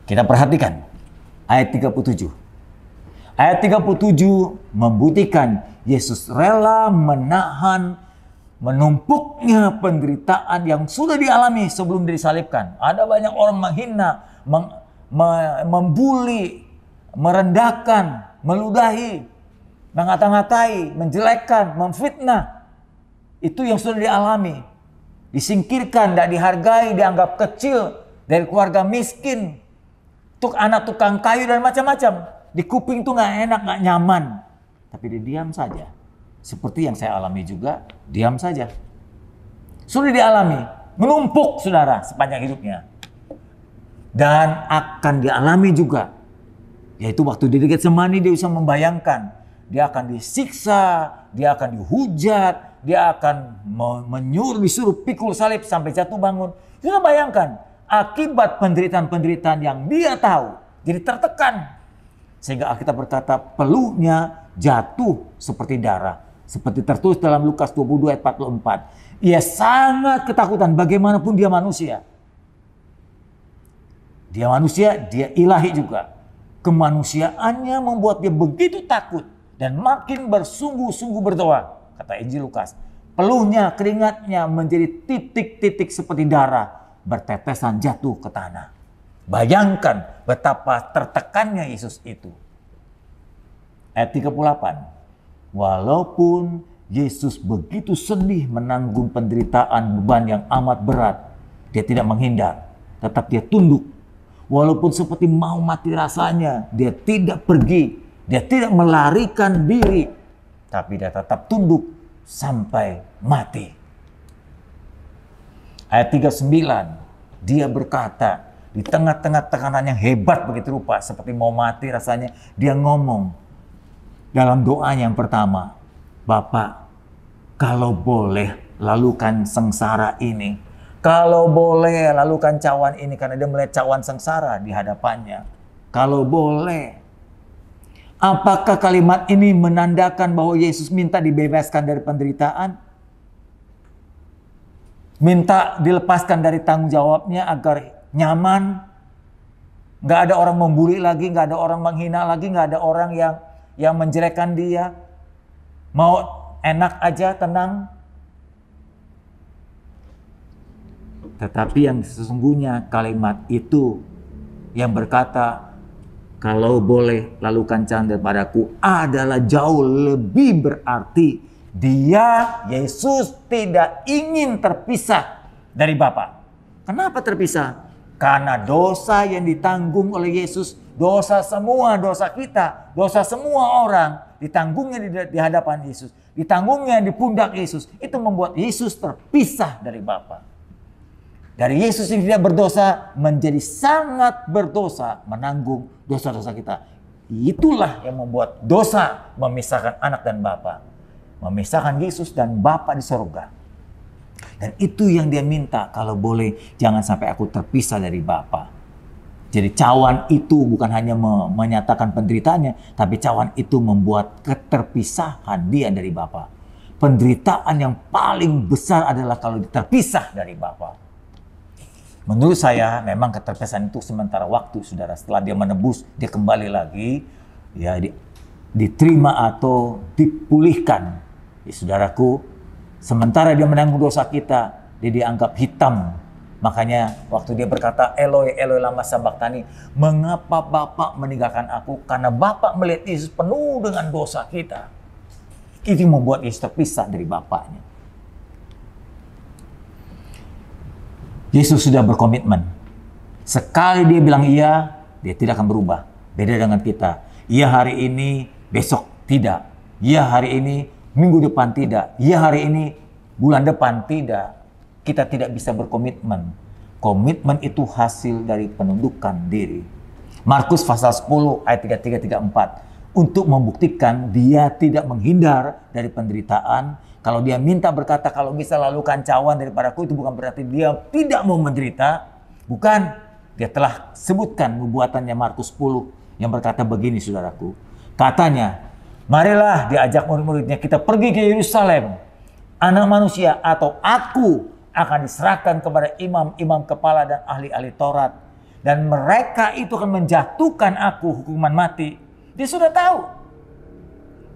Kita perhatikan ayat 37. Ayat 37 membuktikan Yesus rela menahan menumpuknya penderitaan yang sudah dialami sebelum disalibkan. Ada banyak orang menghina, membuli, merendahkan, meludahi, mengata-ngatai, menjelekkan, memfitnah. Itu yang sudah dialami. Disingkirkan, tidak dihargai, dianggap kecil, dari keluarga miskin, anak tukang kayu dan macam-macam. Di kuping itu nggak enak, nggak nyaman. Tapi dia diam saja. Seperti yang saya alami juga, diam saja. Sudah dialami, menumpuk saudara sepanjang hidupnya. Dan akan dialami juga. Yaitu waktu di Getsemani dia bisa membayangkan. Dia akan disiksa, dia akan dihujat, dia akan disuruh pikul salib sampai jatuh bangun. Sudah bayangkan, akibat penderitaan-penderitaan yang dia tahu, jadi tertekan. Sehingga Alkitab berkata, peluhnya jatuh seperti darah. Seperti tertulis dalam Lukas 22 ayat 44. Ia sangat ketakutan bagaimanapun dia manusia. Dia manusia, dia ilahi juga. Kemanusiaannya membuat dia begitu takut. Dan makin bersungguh-sungguh berdoa. Kata Injil Lukas. Peluhnya, keringatnya menjadi titik-titik seperti darah. Bertetesan jatuh ke tanah. Bayangkan betapa tertekannya Yesus itu. Ayat 38. Walaupun Yesus begitu sedih menanggung penderitaan beban yang amat berat, dia tidak menghindar, tetap dia tunduk. Walaupun seperti mau mati rasanya, dia tidak pergi, dia tidak melarikan diri, tapi dia tetap tunduk sampai mati. Ayat 39, dia berkata, di tengah-tengah tekanan yang hebat begitu rupa, seperti mau mati rasanya, dia ngomong, dalam doa yang pertama, Bapa, kalau boleh lalukan sengsara ini. Kalau boleh lalukan cawan ini, karena dia melihat cawan sengsara di hadapannya. Kalau boleh. Apakah kalimat ini menandakan bahwa Yesus minta dibebaskan dari penderitaan? Minta dilepaskan dari tanggung jawabnya agar nyaman? Nggak ada orang membuli lagi, nggak ada orang menghina lagi, nggak ada orang yang menjelekkan dia, mau enak aja, tenang. Tetapi yang sesungguhnya kalimat itu yang berkata, kalau boleh lalukan cawan daripadaku, adalah jauh lebih berarti dia, Yesus, tidak ingin terpisah dari Bapa. Kenapa terpisah? Karena dosa yang ditanggung oleh Yesus, dosa semua, dosa kita, dosa semua orang, ditanggungnya di hadapan Yesus, ditanggungnya di pundak Yesus, itu membuat Yesus terpisah dari Bapa. Dari Yesus yang tidak berdosa menjadi sangat berdosa, menanggung dosa-dosa kita. Itulah yang membuat dosa memisahkan anak dan Bapa, memisahkan Yesus dan Bapa di surga. Dan itu yang dia minta, kalau boleh jangan sampai aku terpisah dari Bapa. Jadi cawan itu bukan hanya menyatakan penderitaannya, tapi cawan itu membuat keterpisahan dia dari Bapa. Penderitaan yang paling besar adalah kalau terpisah dari Bapa. Menurut saya memang keterpisahan itu sementara waktu, saudara. Setelah dia menebus, dia kembali lagi, ya diterima atau dipulihkan. Ya, saudaraku, sementara dia menanggung dosa kita, dia dianggap hitam. Makanya waktu dia berkata, Eloi, Eloi lama sabachthani, mengapa Bapa meninggalkan aku? Karena Bapa melihat Yesus penuh dengan dosa kita. Itu membuat Yesus terpisah dari Bapaknya. Yesus sudah berkomitmen. Sekali dia bilang iya, dia tidak akan berubah. Beda dengan kita. Ya hari ini, besok tidak. Ya hari ini, minggu depan tidak. Ya hari ini, bulan depan tidak. Kita tidak bisa berkomitmen. Komitmen itu hasil dari penundukan diri. Markus pasal 10 ayat 33-34. Untuk membuktikan dia tidak menghindar dari penderitaan. Kalau dia minta berkata, kalau bisa lalukan cawan daripadaku, itu bukan berarti dia tidak mau menderita. Bukan, dia telah sebutkan nubuatannya Markus 10 yang berkata begini, saudaraku. Katanya, marilah diajak murid-muridnya kita pergi ke Yerusalem. Anak manusia atau aku akan diserahkan kepada imam-imam kepala dan ahli-ahli Taurat. Dan mereka itu akan menjatuhkan aku hukuman mati. Dia sudah tahu.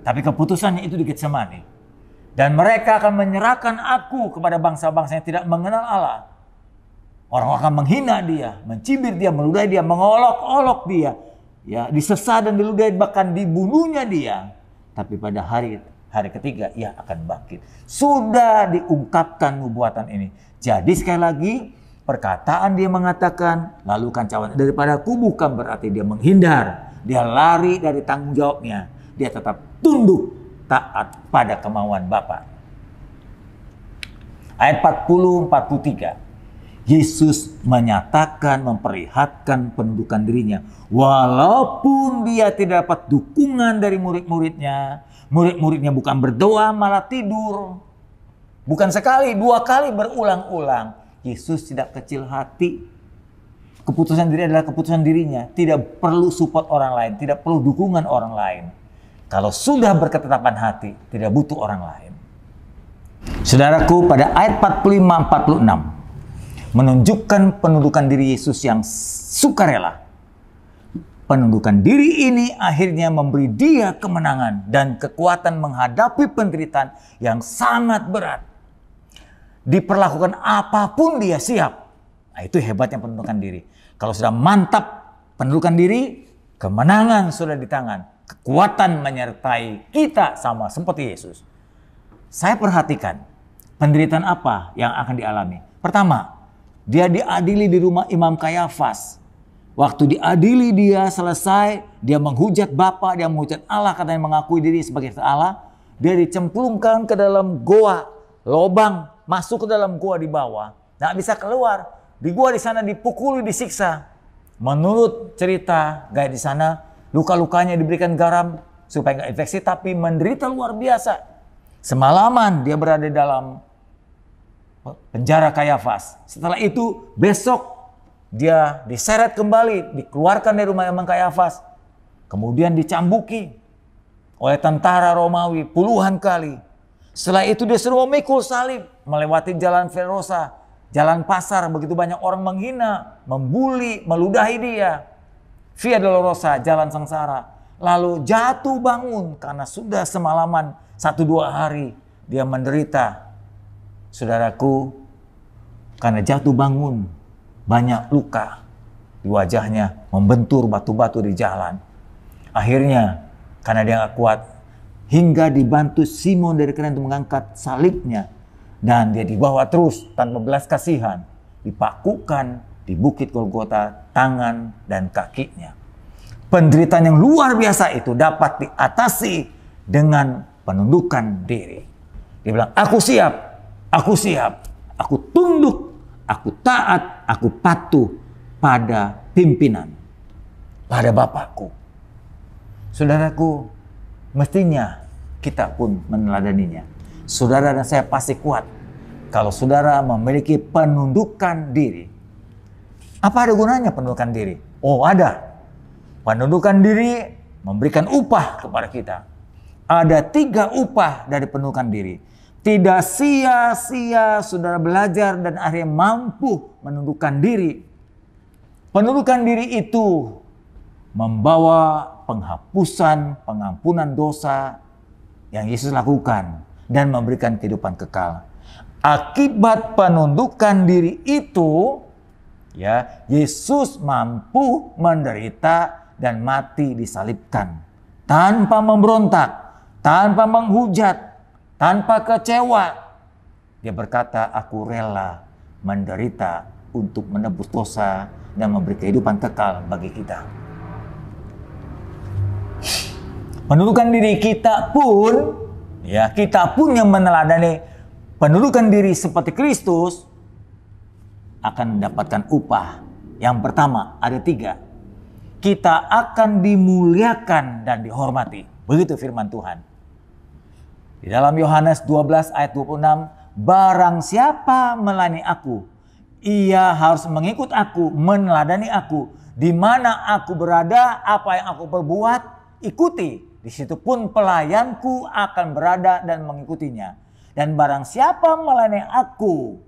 Tapi keputusannya itu di Getsemani. Dan mereka akan menyerahkan aku kepada bangsa-bangsa yang tidak mengenal Allah. Orang akan menghina dia, mencibir dia, meludahi dia, mengolok-olok dia. Ya, disesat dan diludahi, bahkan dibunuhnya dia. Tapi pada hari ketiga ia akan bangkit. Sudah diungkapkan nubuatan ini. Jadi sekali lagi, perkataan dia mengatakan, lalukan cawan daripadaku, bukan berarti dia menghindar. Dia lari dari tanggung jawabnya. Dia tetap tunduk, taat pada kemauan Bapa. Ayat 40-43. Yesus menyatakan, memperlihatkan penundukan dirinya. Walaupun dia tidak dapat dukungan dari murid-muridnya. Murid-muridnya bukan berdoa, malah tidur. Bukan sekali, 2 kali berulang-ulang. Yesus tidak kecil hati. Keputusan diri adalah keputusan dirinya. Tidak perlu support orang lain. Tidak perlu dukungan orang lain. Kalau sudah berketetapan hati, tidak butuh orang lain. Saudaraku, pada ayat 45-46. Menunjukkan penundukan diri Yesus yang sukarela. Penundukan diri ini akhirnya memberi dia kemenangan dan kekuatan menghadapi penderitaan yang sangat berat. Diperlakukan apapun dia siap. Nah, itu hebatnya penundukan diri. Kalau sudah mantap penundukan diri, kemenangan sudah di tangan. Kekuatan menyertai kita sama seperti Yesus. Saya perhatikan penderitaan apa yang akan dialami. Pertama, dia diadili di rumah Imam Kayafas. Waktu diadili dia selesai, dia menghujat Bapa, dia menghujat Allah, katanya mengakui diri sebagai Allah. Dia dicemplungkan ke dalam goa, lobang, masuk ke dalam goa di bawah. Nggak bisa keluar. Di goa di sana dipukuli, disiksa. Menurut cerita, gaya di sana, luka-lukanya diberikan garam supaya nggak infeksi, tapi menderita luar biasa. Semalaman dia berada di dalam penjara Kayafas. Setelah itu besok dia diseret kembali, dikeluarkan dari rumah Imam Kayafas. Kemudian dicambuki oleh tentara Romawi puluhan kali. Setelah itu dia suruh memikul salib, melewati jalan Verosa, jalan pasar. Begitu banyak orang menghina, membuli, meludahi dia. Via Dolorosa, jalan sengsara. Lalu jatuh bangun karena sudah semalaman 1-2 hari dia menderita. Saudaraku, karena jatuh bangun, banyak luka di wajahnya, membentur batu-batu di jalan. Akhirnya, karena dia gak kuat, hingga dibantu Simon dari kanan untuk mengangkat salibnya. Dan dia dibawa terus tanpa belas kasihan, dipakukan di bukit Golgota, tangan dan kakinya. Penderitaan yang luar biasa itu dapat diatasi dengan penundukan diri. Dia bilang, aku siap. Aku siap, aku tunduk, aku taat, aku patuh pada pimpinan, pada Bapakku. Saudaraku, mestinya kita pun meneladaninya. Saudara dan saya pasti kuat kalau saudara memiliki penundukan diri. Apa ada gunanya penundukan diri? Oh, ada. Penundukan diri memberikan upah kepada kita. Ada 3 upah dari penundukan diri. Tidak sia-sia saudara belajar dan akhirnya mampu menundukkan diri. Penundukan diri itu membawa penghapusan, pengampunan dosa yang Yesus lakukan dan memberikan kehidupan kekal. Akibat penundukan diri itu, ya, Yesus mampu menderita dan mati disalibkan tanpa memberontak, tanpa menghujat, tanpa kecewa. Dia berkata, aku rela menderita untuk menebus dosa dan memberi kehidupan kekal bagi kita. Pendudukan diri kita pun, ya, kita pun yang meneladani pendudukan diri seperti Kristus akan mendapatkan upah. Yang pertama, ada 3. Kita akan dimuliakan dan dihormati. Begitu firman Tuhan. Di dalam Yohanes 12 ayat 26, barang siapa melayani aku, ia harus mengikut aku, meneladani aku. Di mana aku berada, apa yang aku perbuat, ikuti. Di situ pun pelayanku akan berada dan mengikutinya. Dan barang siapa melayani aku,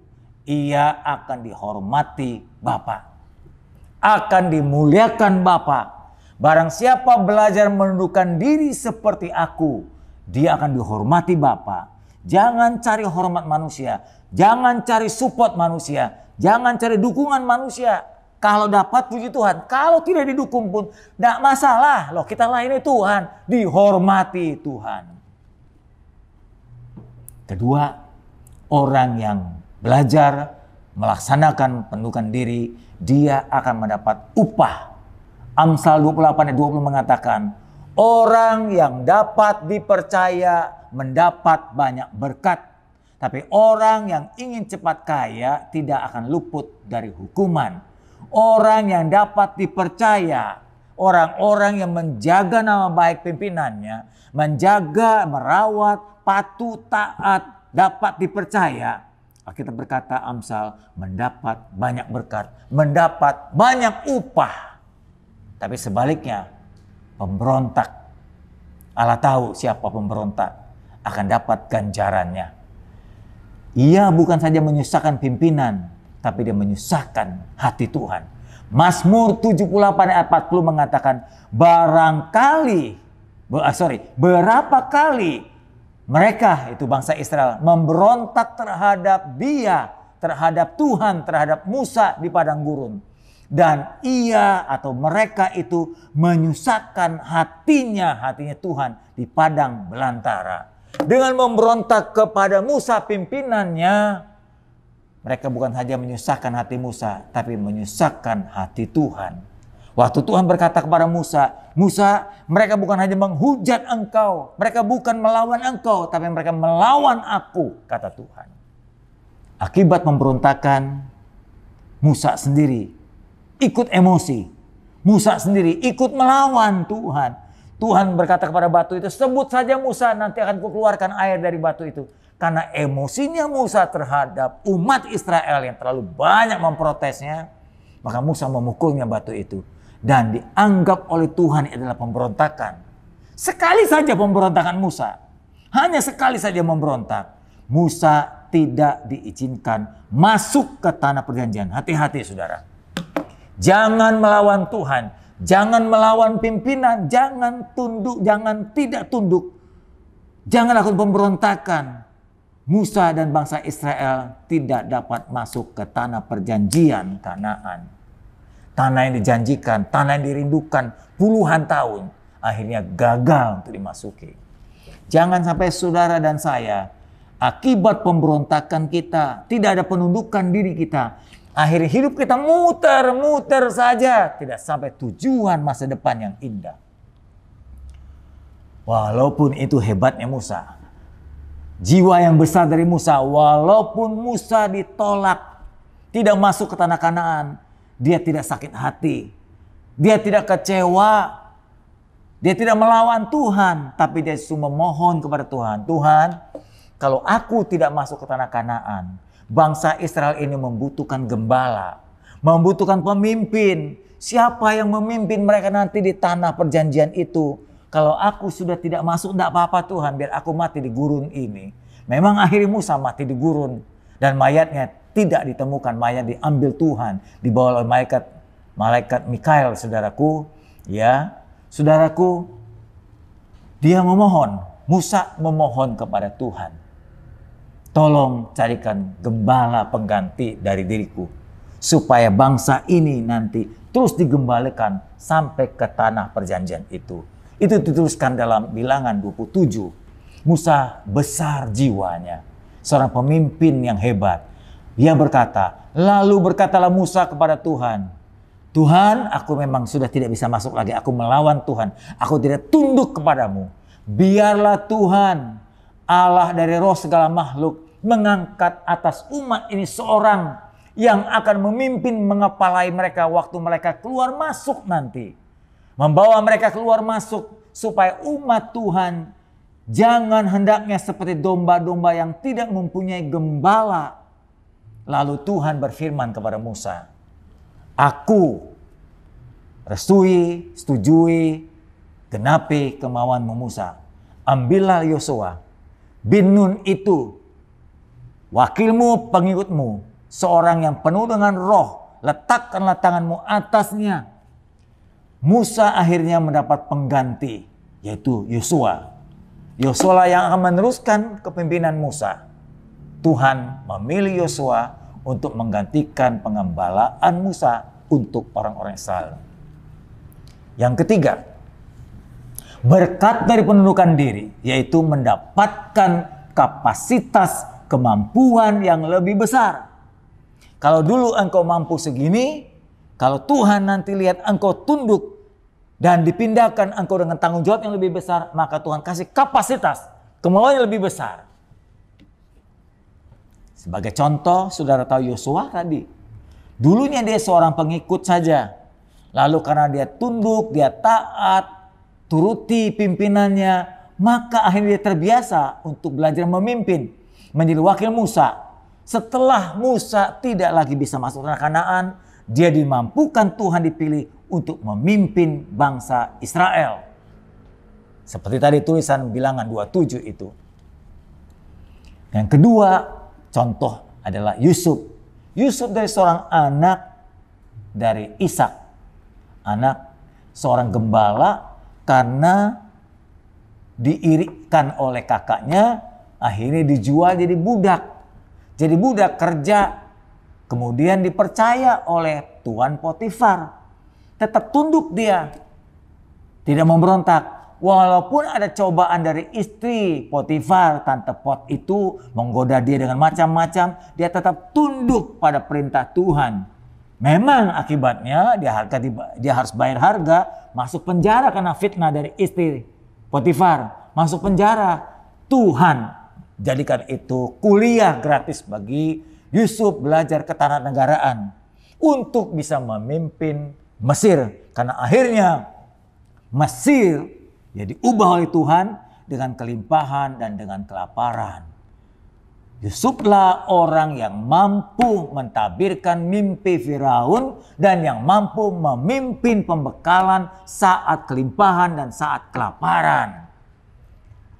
ia akan dihormati Bapa. Akan dimuliakan Bapa. Barang siapa belajar menundukkan diri seperti aku, dia akan dihormati Bapa. Jangan cari hormat manusia. Jangan cari support manusia. Jangan cari dukungan manusia. Kalau dapat puji Tuhan, kalau tidak didukung pun tidak masalah. Loh, kita layani Tuhan, dihormati Tuhan. Kedua, orang yang belajar melaksanakan pendudukan diri, dia akan mendapat upah. Amsal 28 ayat 20 mengatakan, orang yang dapat dipercaya mendapat banyak berkat. Tapi orang yang ingin cepat kaya tidak akan luput dari hukuman. Orang yang dapat dipercaya, orang-orang yang menjaga nama baik pimpinannya, menjaga, merawat, patuh, taat, dapat dipercaya. Kita berkata Amsal mendapat banyak berkat, mendapat banyak upah. Tapi sebaliknya, pemberontak, Allah tahu siapa pemberontak, akan dapat ganjarannya. Ia bukan saja menyusahkan pimpinan, tapi dia menyusahkan hati Tuhan. Mazmur 78 ayat 40 mengatakan, berapa kali mereka, itu bangsa Israel, memberontak terhadap dia, terhadap Tuhan, terhadap Musa di padang gurun. Dan ia atau mereka itu menyusahkan hatinya Tuhan di padang belantara. Dengan memberontak kepada Musa pimpinannya, mereka bukan saja menyusahkan hati Musa, tapi menyusahkan hati Tuhan. Waktu Tuhan berkata kepada Musa, Musa, mereka bukan hanya menghujat engkau, mereka bukan melawan engkau, tapi mereka melawan aku, kata Tuhan. Akibat pemberontakan, Musa sendiri ikut emosi. Musa sendiri ikut melawan Tuhan. Tuhan berkata kepada batu itu, sebut saja Musa, nanti akan kukeluarkan air dari batu itu. Karena emosinya Musa terhadap umat Israel yang terlalu banyak memprotesnya, maka Musa memukulnya batu itu. Dan dianggap oleh Tuhan adalah pemberontakan. Sekali saja pemberontakan Musa. Hanya sekali saja memberontak. Musa tidak diizinkan masuk ke tanah perjanjian. Hati-hati saudara. Jangan melawan Tuhan. Jangan melawan pimpinan. Jangan tunduk. Jangan tidak tunduk. Jangan lakukan pemberontakan. Musa dan bangsa Israel tidak dapat masuk ke tanah perjanjian Kanaan. Tanah yang dijanjikan, tanah yang dirindukan puluhan tahun. Akhirnya gagal untuk dimasuki. Jangan sampai saudara dan saya, akibat pemberontakan kita, tidak ada penundukan diri kita. Akhirnya hidup kita muter-muter saja. Tidak sampai tujuan masa depan yang indah. Walaupun itu hebatnya Musa. Jiwa yang besar dari Musa, walaupun Musa ditolak, tidak masuk ke tanah Kanaan, dia tidak sakit hati, dia tidak kecewa, dia tidak melawan Tuhan, tapi dia justru memohon kepada Tuhan, Tuhan, kalau aku tidak masuk ke tanah Kanaan, bangsa Israel ini membutuhkan gembala, membutuhkan pemimpin. Siapa yang memimpin mereka nanti di tanah perjanjian itu? Kalau aku sudah tidak masuk, tidak apa-apa Tuhan, biar aku mati di gurun ini. Memang akhirnya Musa mati di gurun. Dan mayatnya tidak ditemukan, mayat diambil Tuhan. Dibawa oleh malaikat Mikael, saudaraku. Ya, saudaraku, dia memohon. Musa memohon kepada Tuhan. Tolong carikan gembala pengganti dari diriku. Supaya bangsa ini nanti terus digembalakan sampai ke tanah perjanjian itu. Itu dituliskan dalam Bilangan 27. Musa besar jiwanya. Seorang pemimpin yang hebat. Dia berkata, lalu berkatalah Musa kepada Tuhan, Tuhan, aku memang sudah tidak bisa masuk lagi. Aku melawan Tuhan. Aku tidak tunduk kepadamu. Biarlah Tuhan, Allah dari roh segala makhluk, mengangkat atas umat ini seorang yang akan memimpin, mengepalai mereka waktu mereka keluar masuk nanti. Membawa mereka keluar masuk supaya umat Tuhan jangan hendaknya seperti domba-domba yang tidak mempunyai gembala. Lalu Tuhan berfirman kepada Musa, aku restui, setujui, genapi kemauanmu Musa. Ambillah Yosua bin Nun itu, wakilmu, pengikutmu, seorang yang penuh dengan roh, letakkanlah tanganmu atasnya. Musa akhirnya mendapat pengganti, yaitu Yosua. Yosua yang akan meneruskan kepemimpinan Musa. Tuhan memilih Yosua untuk menggantikan pengembalaan Musa untuk orang-orang Israel. Yang ketiga, berkat dari penundukan diri, yaitu mendapatkan kapasitas kemampuan yang lebih besar. Kalau dulu engkau mampu segini, kalau Tuhan nanti lihat engkau tunduk dan dipindahkan engkau dengan tanggung jawab yang lebih besar, maka Tuhan kasih kapasitas kemauan yang lebih besar. Sebagai contoh, saudara tahu Yosua tadi. Dulunya dia seorang pengikut saja. Lalu karena dia tunduk, dia taat, turuti pimpinannya, maka akhirnya dia terbiasa untuk belajar memimpin, menjadi wakil Musa. Setelah Musa tidak lagi bisa masuk tanah Kanaan, dia dimampukan Tuhan dipilih untuk memimpin bangsa Israel. Seperti tadi tulisan Bilangan 27 itu. Yang kedua, contoh adalah Yusuf. Yusuf dari seorang anak dari Ishak. Anak seorang gembala, karena diirikan oleh kakaknya, akhirnya dijual jadi budak. Jadi budak kerja, kemudian dipercaya oleh Tuan Potifar. Tetap tunduk dia, tidak memberontak. Walaupun ada cobaan dari istri Potifar, Tante Pot itu menggoda dia dengan macam-macam, dia tetap tunduk pada perintah Tuhan. Memang akibatnya dia harus bayar harga, masuk penjara karena fitnah dari istri Potifar. Masuk penjara. Tuhan jadikan itu kuliah gratis bagi Yusuf, belajar ketatanegaraan untuk bisa memimpin Mesir. Karena akhirnya Mesir diubah oleh Tuhan dengan kelimpahan dan dengan kelaparan. Yusuflah orang yang mampu mentabirkan mimpi Firaun dan yang mampu memimpin pembekalan saat kelimpahan dan saat kelaparan.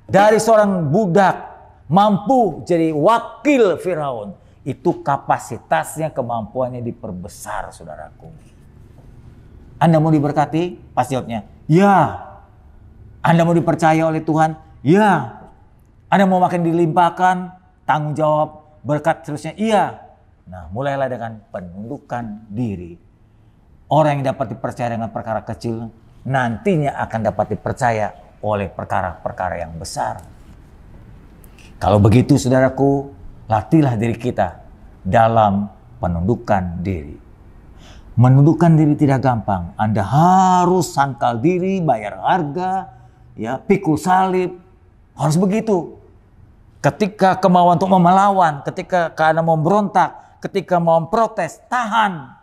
Dari seorang budak mampu jadi wakil Firaun, itu kapasitasnya, kemampuannya diperbesar, saudaraku. Anda mau diberkati? Pasti jawabnya, ya. Anda mau dipercaya oleh Tuhan? Ya. Anda mau makin dilimpahkan, tanggung jawab, berkat seterusnya? Iya. Nah, mulailah dengan penundukan diri. Orang yang dapat dipercaya dengan perkara kecil, nantinya akan dapat dipercaya oleh perkara-perkara yang besar. Kalau begitu, saudaraku, latihlah diri kita dalam penundukan diri. Menundukkan diri tidak gampang. Anda harus sangkal diri, bayar harga, pikul salib. Harus begitu. Ketika kemauan untuk melawan, ketika Anda mau berontak, ketika mau memprotes, tahan.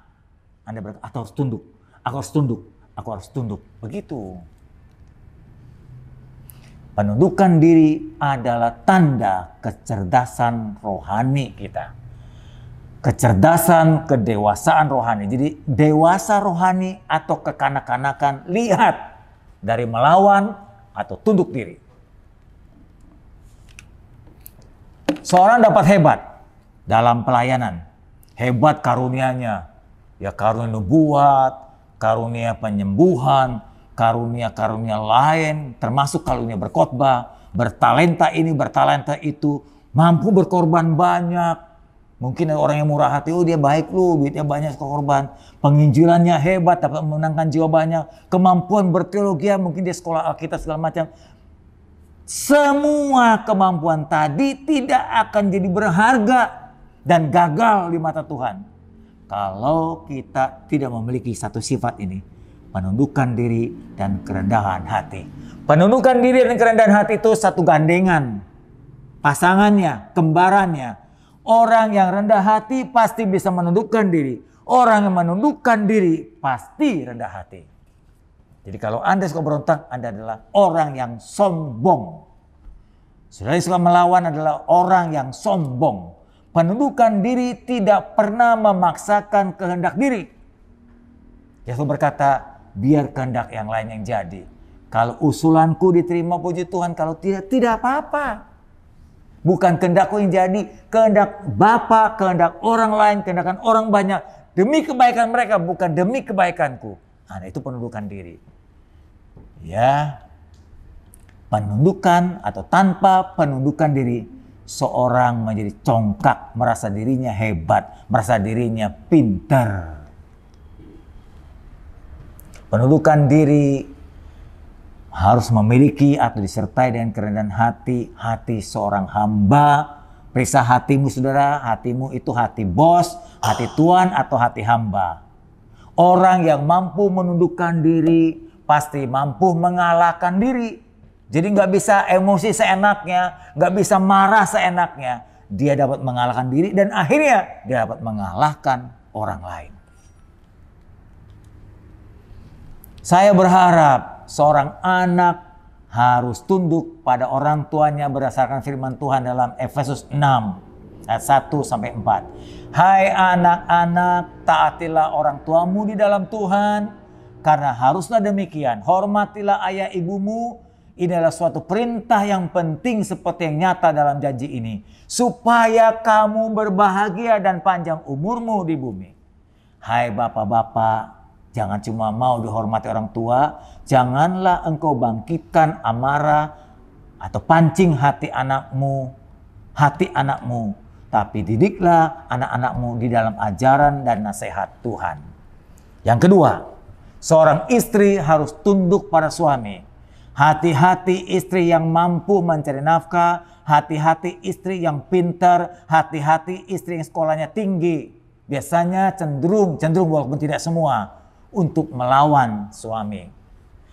Anda berkata, aku harus tunduk, aku harus tunduk, aku harus tunduk. Begitu. Penundukan diri adalah tanda kecerdasan rohani kita. Kecerdasan, kedewasaan rohani. Jadi dewasa rohani atau kekanak-kanakan, lihat dari melawan atau tunduk diri. Seorang dapat hebat dalam pelayanan. Hebat karunianya. Ya karunia nubuat, karunia penyembuhan, karunia-karunia lain, termasuk karunia berkhotbah, bertalenta ini, bertalenta itu, mampu berkorban banyak. Mungkin ada orang yang murah hati, dia baik loh, duitnya banyak korban. Penginjilannya hebat, dapat memenangkan jiwa banyak. Kemampuan berteologi, mungkin dia sekolah Alkitab segala macam. Semua kemampuan tadi tidak akan jadi berharga dan gagal di mata Tuhan. kalau kita tidak memiliki satu sifat ini, penundukan diri dan kerendahan hati. Penundukan diri dan kerendahan hati itu satu gandengan. Pasangannya, kembarannya. Orang yang rendah hati pasti bisa menundukkan diri. Orang yang menundukkan diri pasti rendah hati. Jadi kalau Anda suka berontak, Anda adalah orang yang sombong. Saudara suka melawan adalah orang yang sombong. Penundukan diri tidak pernah memaksakan kehendak diri. Yesus berkata, biar kehendak yang lain yang jadi. Kalau usulanku diterima, puji Tuhan. Kalau tidak, tidak apa-apa. Bukan kehendakku yang jadi, kehendak Bapa, kehendak orang lain, kehendak orang banyak. Demi kebaikan mereka, bukan demi kebaikanku. Nah, itu penundukan diri. Ya, penundukan atau tanpa penundukan diri, seorang menjadi congkak, merasa dirinya hebat, merasa dirinya pintar. Penundukan diri harus memiliki atau disertai dengan kerendahan hati, hati seorang hamba. Periksa hatimu saudara, hatimu itu hati bos, hati tuan atau hati hamba. Orang yang mampu menundukkan diri, pasti mampu mengalahkan diri. Jadi nggak bisa emosi seenaknya, nggak bisa marah seenaknya. Dia dapat mengalahkan diri dan akhirnya dia dapat mengalahkan orang lain. Saya berharap seorang anak harus tunduk pada orang tuanya berdasarkan firman Tuhan dalam Efesus 6 ayat 1-4. Hai anak-anak, taatilah orang tuamu di dalam Tuhan, karena haruslah demikian. Hormatilah ayah ibumu. Ini adalah suatu perintah yang penting seperti yang nyata dalam janji ini, supaya kamu berbahagia dan panjang umurmu di bumi. Hai bapak-bapak, jangan cuma mau dihormati orang tua, janganlah engkau bangkitkan amarah atau pancing hati anakmu, tapi didiklah anak-anakmu di dalam ajaran dan nasihat Tuhan. Yang kedua, seorang istri harus tunduk pada suami. Hati-hati istri yang mampu mencari nafkah, hati-hati istri yang pintar, hati-hati istri yang sekolahnya tinggi. Biasanya cenderung walaupun tidak semua, untuk melawan suami.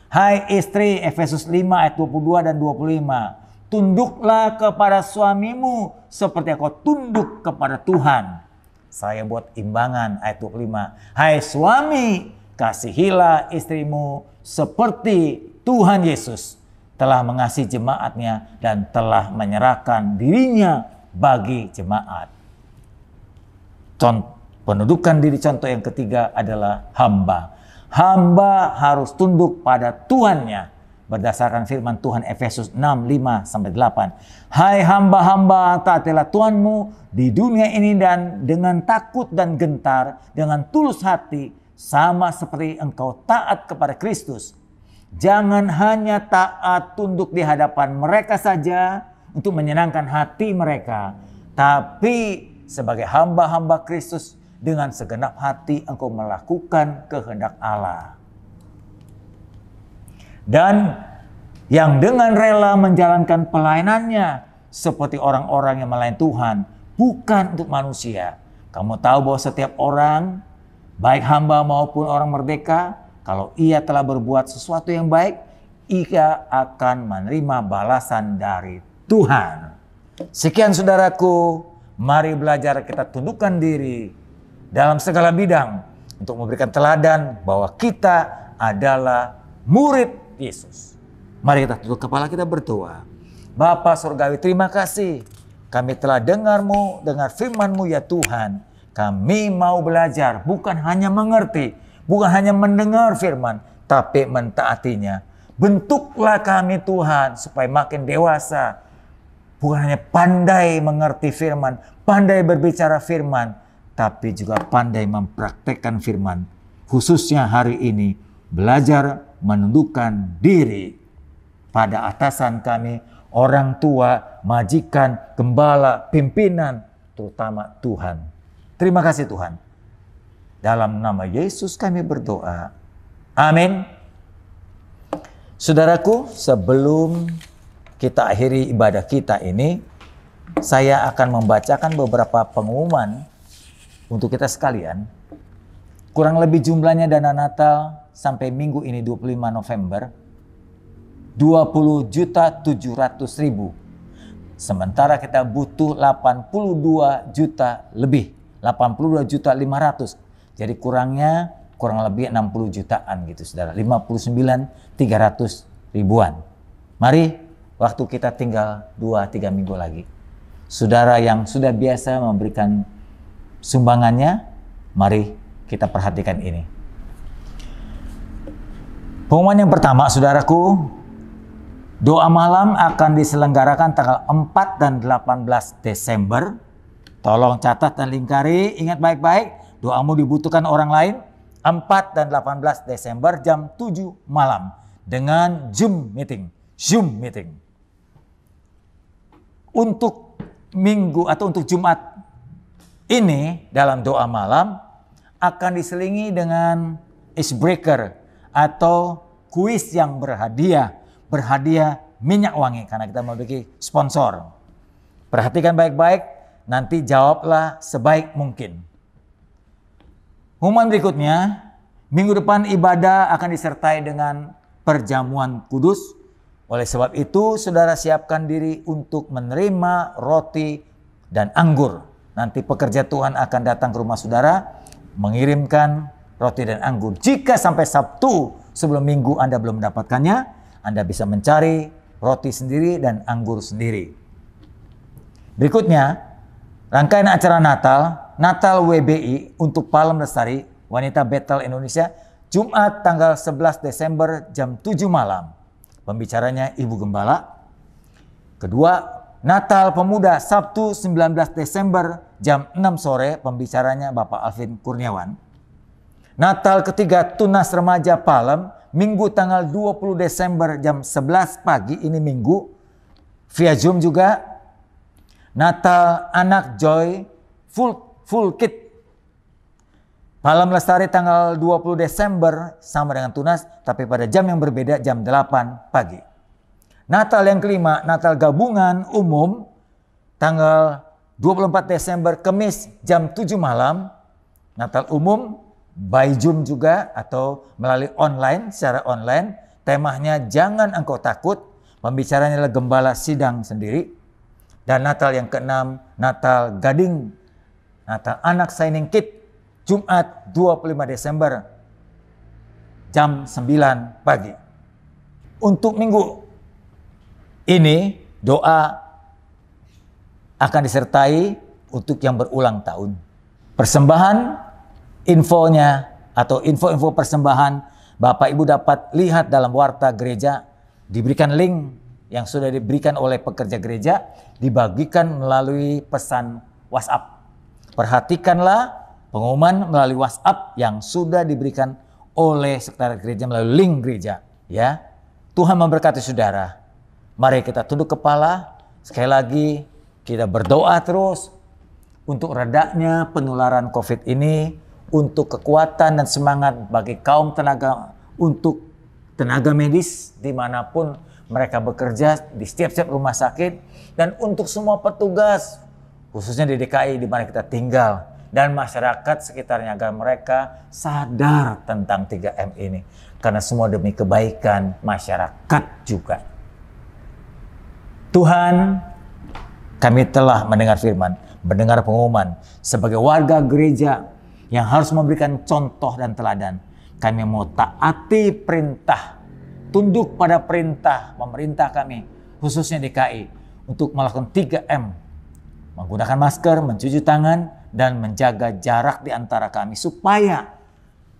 Hai istri, Efesus 5 ayat 22 dan 25. Tunduklah kepada suamimu seperti kau tunduk kepada Tuhan. Saya buat imbangan ayat 25. Hai suami, kasihilah istrimu seperti Tuhan Yesus telah mengasihi jemaatnya dan telah menyerahkan dirinya bagi jemaat. Penundukan diri contoh yang ketiga adalah hamba. Hamba harus tunduk pada Tuhannya berdasarkan firman Tuhan Efesus 6:5-8. Hai hamba-hamba, taatilah Tuhanmu di dunia ini dan dengan takut dan gentar, dengan tulus hati, sama seperti engkau taat kepada Kristus. Jangan hanya taat tunduk di hadapan mereka saja untuk menyenangkan hati mereka, tapi sebagai hamba-hamba Kristus dengan segenap hati engkau melakukan kehendak Allah. Dan yang dengan rela menjalankan pelayanannya seperti orang-orang yang melayani Tuhan, bukan untuk manusia. Kamu tahu bahwa setiap orang, baik hamba maupun orang merdeka, kalau ia telah berbuat sesuatu yang baik, ia akan menerima balasan dari Tuhan. Sekian saudaraku, mari belajar kita tundukkan diri dalam segala bidang untuk memberikan teladan bahwa kita adalah murid Yesus. Mari kita tutup kepala, kita berdoa. Bapa Surgawi, terima kasih. Kami telah dengar firman-Mu ya Tuhan. Kami mau belajar, bukan hanya mengerti, bukan hanya mendengar firman, tapi mentaatinya. Bentuklah kami Tuhan supaya makin dewasa. Bukan hanya pandai mengerti firman, pandai berbicara firman, tapi juga pandai mempraktekkan firman. Khususnya hari ini, belajar menundukkan diri pada atasan kami, orang tua, majikan, gembala, pimpinan, terutama Tuhan. Terima kasih Tuhan. Dalam nama Yesus kami berdoa. Amin. Saudaraku, sebelum kita akhiri ibadah kita ini, saya akan membacakan beberapa pengumuman untuk kita sekalian. Kurang lebih jumlahnya dana Natal sampai minggu ini 25 November 20.700.000. Sementara kita butuh 82 juta lebih, 82.500.000. Jadi kurangnya kurang lebih 60 jutaan gitu saudara, 59.300 ribuan. Mari, waktu kita tinggal 2-3 minggu lagi. Saudara yang sudah biasa memberikan sumbangannya, mari kita perhatikan ini. Pengumuman yang pertama, saudaraku, doa malam akan diselenggarakan tanggal 4 dan 18 Desember. Tolong catat dan lingkari, ingat baik-baik, doamu dibutuhkan orang lain. 4 dan 18 Desember jam 7 malam dengan Zoom meeting. Untuk minggu atau untuk Jumat ini dalam doa malam akan diselingi dengan icebreaker atau kuis yang berhadiah minyak wangi karena kita memiliki sponsor. Perhatikan baik-baik, nanti jawablah sebaik mungkin. Pengumuman berikutnya, minggu depan ibadah akan disertai dengan perjamuan kudus. Oleh sebab itu, saudara siapkan diri untuk menerima roti dan anggur. Nanti pekerja Tuhan akan datang ke rumah saudara, mengirimkan roti dan anggur. Jika sampai Sabtu sebelum minggu Anda belum mendapatkannya, Anda bisa mencari roti sendiri dan anggur sendiri. Berikutnya, rangkaian acara Natal WBI untuk Palem Lestari Wanita Bethel Indonesia, Jumat tanggal 11 Desember jam 7 malam. Pembicaranya Ibu Gembala. Kedua, Natal Pemuda Sabtu 19 Desember jam 6 sore. Pembicaranya Bapak Alvin Kurniawan. Natal ketiga Tunas Remaja Palem, Minggu tanggal 20 Desember jam 11 pagi, ini Minggu, via Zoom juga. Natal Anak Joy Full Kit Palem Lestari tanggal 20 Desember sama dengan Tunas, tapi pada jam yang berbeda, jam 8 pagi. Natal yang kelima, Natal Gabungan Umum tanggal 24 Desember Kamis jam 7 malam. Natal umum by Zoom juga atau melalui online, secara online. Temanya Jangan Engkau Takut. Pembicaranya adalah Gembala Sidang sendiri. Dan Natal yang keenam, Natal Gading, Natal Anak Signing Kit, Jumat 25 Desember jam 9 pagi. Untuk minggu ini doa akan disertai untuk yang berulang tahun. Persembahan infonya atau info-info persembahan Bapak Ibu dapat lihat dalam warta gereja. Diberikan link yang sudah diberikan oleh pekerja gereja, dibagikan melalui pesan WhatsApp. Perhatikanlah pengumuman melalui WhatsApp yang sudah diberikan oleh sekretariat gereja melalui link gereja. Ya, Tuhan memberkati saudara. Mari kita tunduk kepala. Sekali lagi kita berdoa terus untuk redaknya penularan COVID ini, untuk kekuatan dan semangat bagi kaum tenaga, untuk tenaga medis dimanapun mereka bekerja di setiap rumah sakit, dan untuk semua petugas khususnya di DKI di mana kita tinggal dan masyarakat sekitarnya, agar mereka sadar tentang 3M ini, karena semua demi kebaikan masyarakat juga. Tuhan, kami telah mendengar firman, mendengar pengumuman sebagai warga gereja yang harus memberikan contoh dan teladan. Kami mau taati perintah, tunduk pada perintah pemerintah kami, khususnya DKI, untuk melakukan 3M. Menggunakan masker, mencuci tangan, dan menjaga jarak di antara kami supaya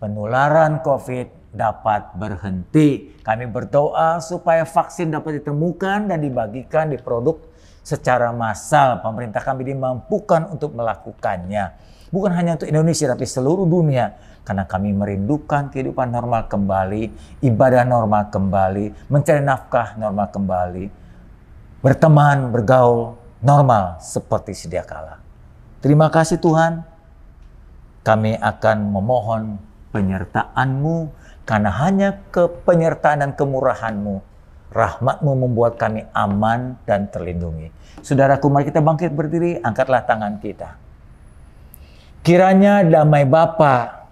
penularan COVID dapat berhenti. Kami berdoa supaya vaksin dapat ditemukan dan dibagikan, diproduk secara massal. Pemerintah kami dimampukan untuk melakukannya. Bukan hanya untuk Indonesia, tapi seluruh dunia. Karena kami merindukan kehidupan normal kembali, ibadah normal kembali, mencari nafkah normal kembali, berteman, bergaul normal seperti sedia kala. Terima kasih Tuhan. Kami akan memohon penyertaan-Mu, karena hanya penyertaan dan kemurahan-Mu, rahmat-Mu membuat kami aman dan terlindungi. Saudaraku, mari kita bangkit berdiri, angkatlah tangan kita. Kiranya damai Bapa,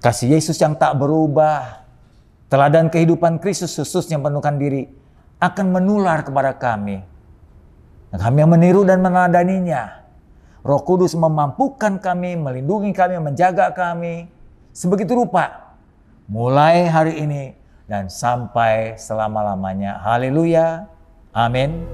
kasih Yesus yang tak berubah, teladan kehidupan Kristus khususnya penuhkan diri, akan menular kepada kami. Dan kami yang meniru dan meneladaninya. Roh Kudus memampukan kami, melindungi kami, menjaga kami. Sebegitu rupa, mulai hari ini dan sampai selama-lamanya. Haleluya. Amin.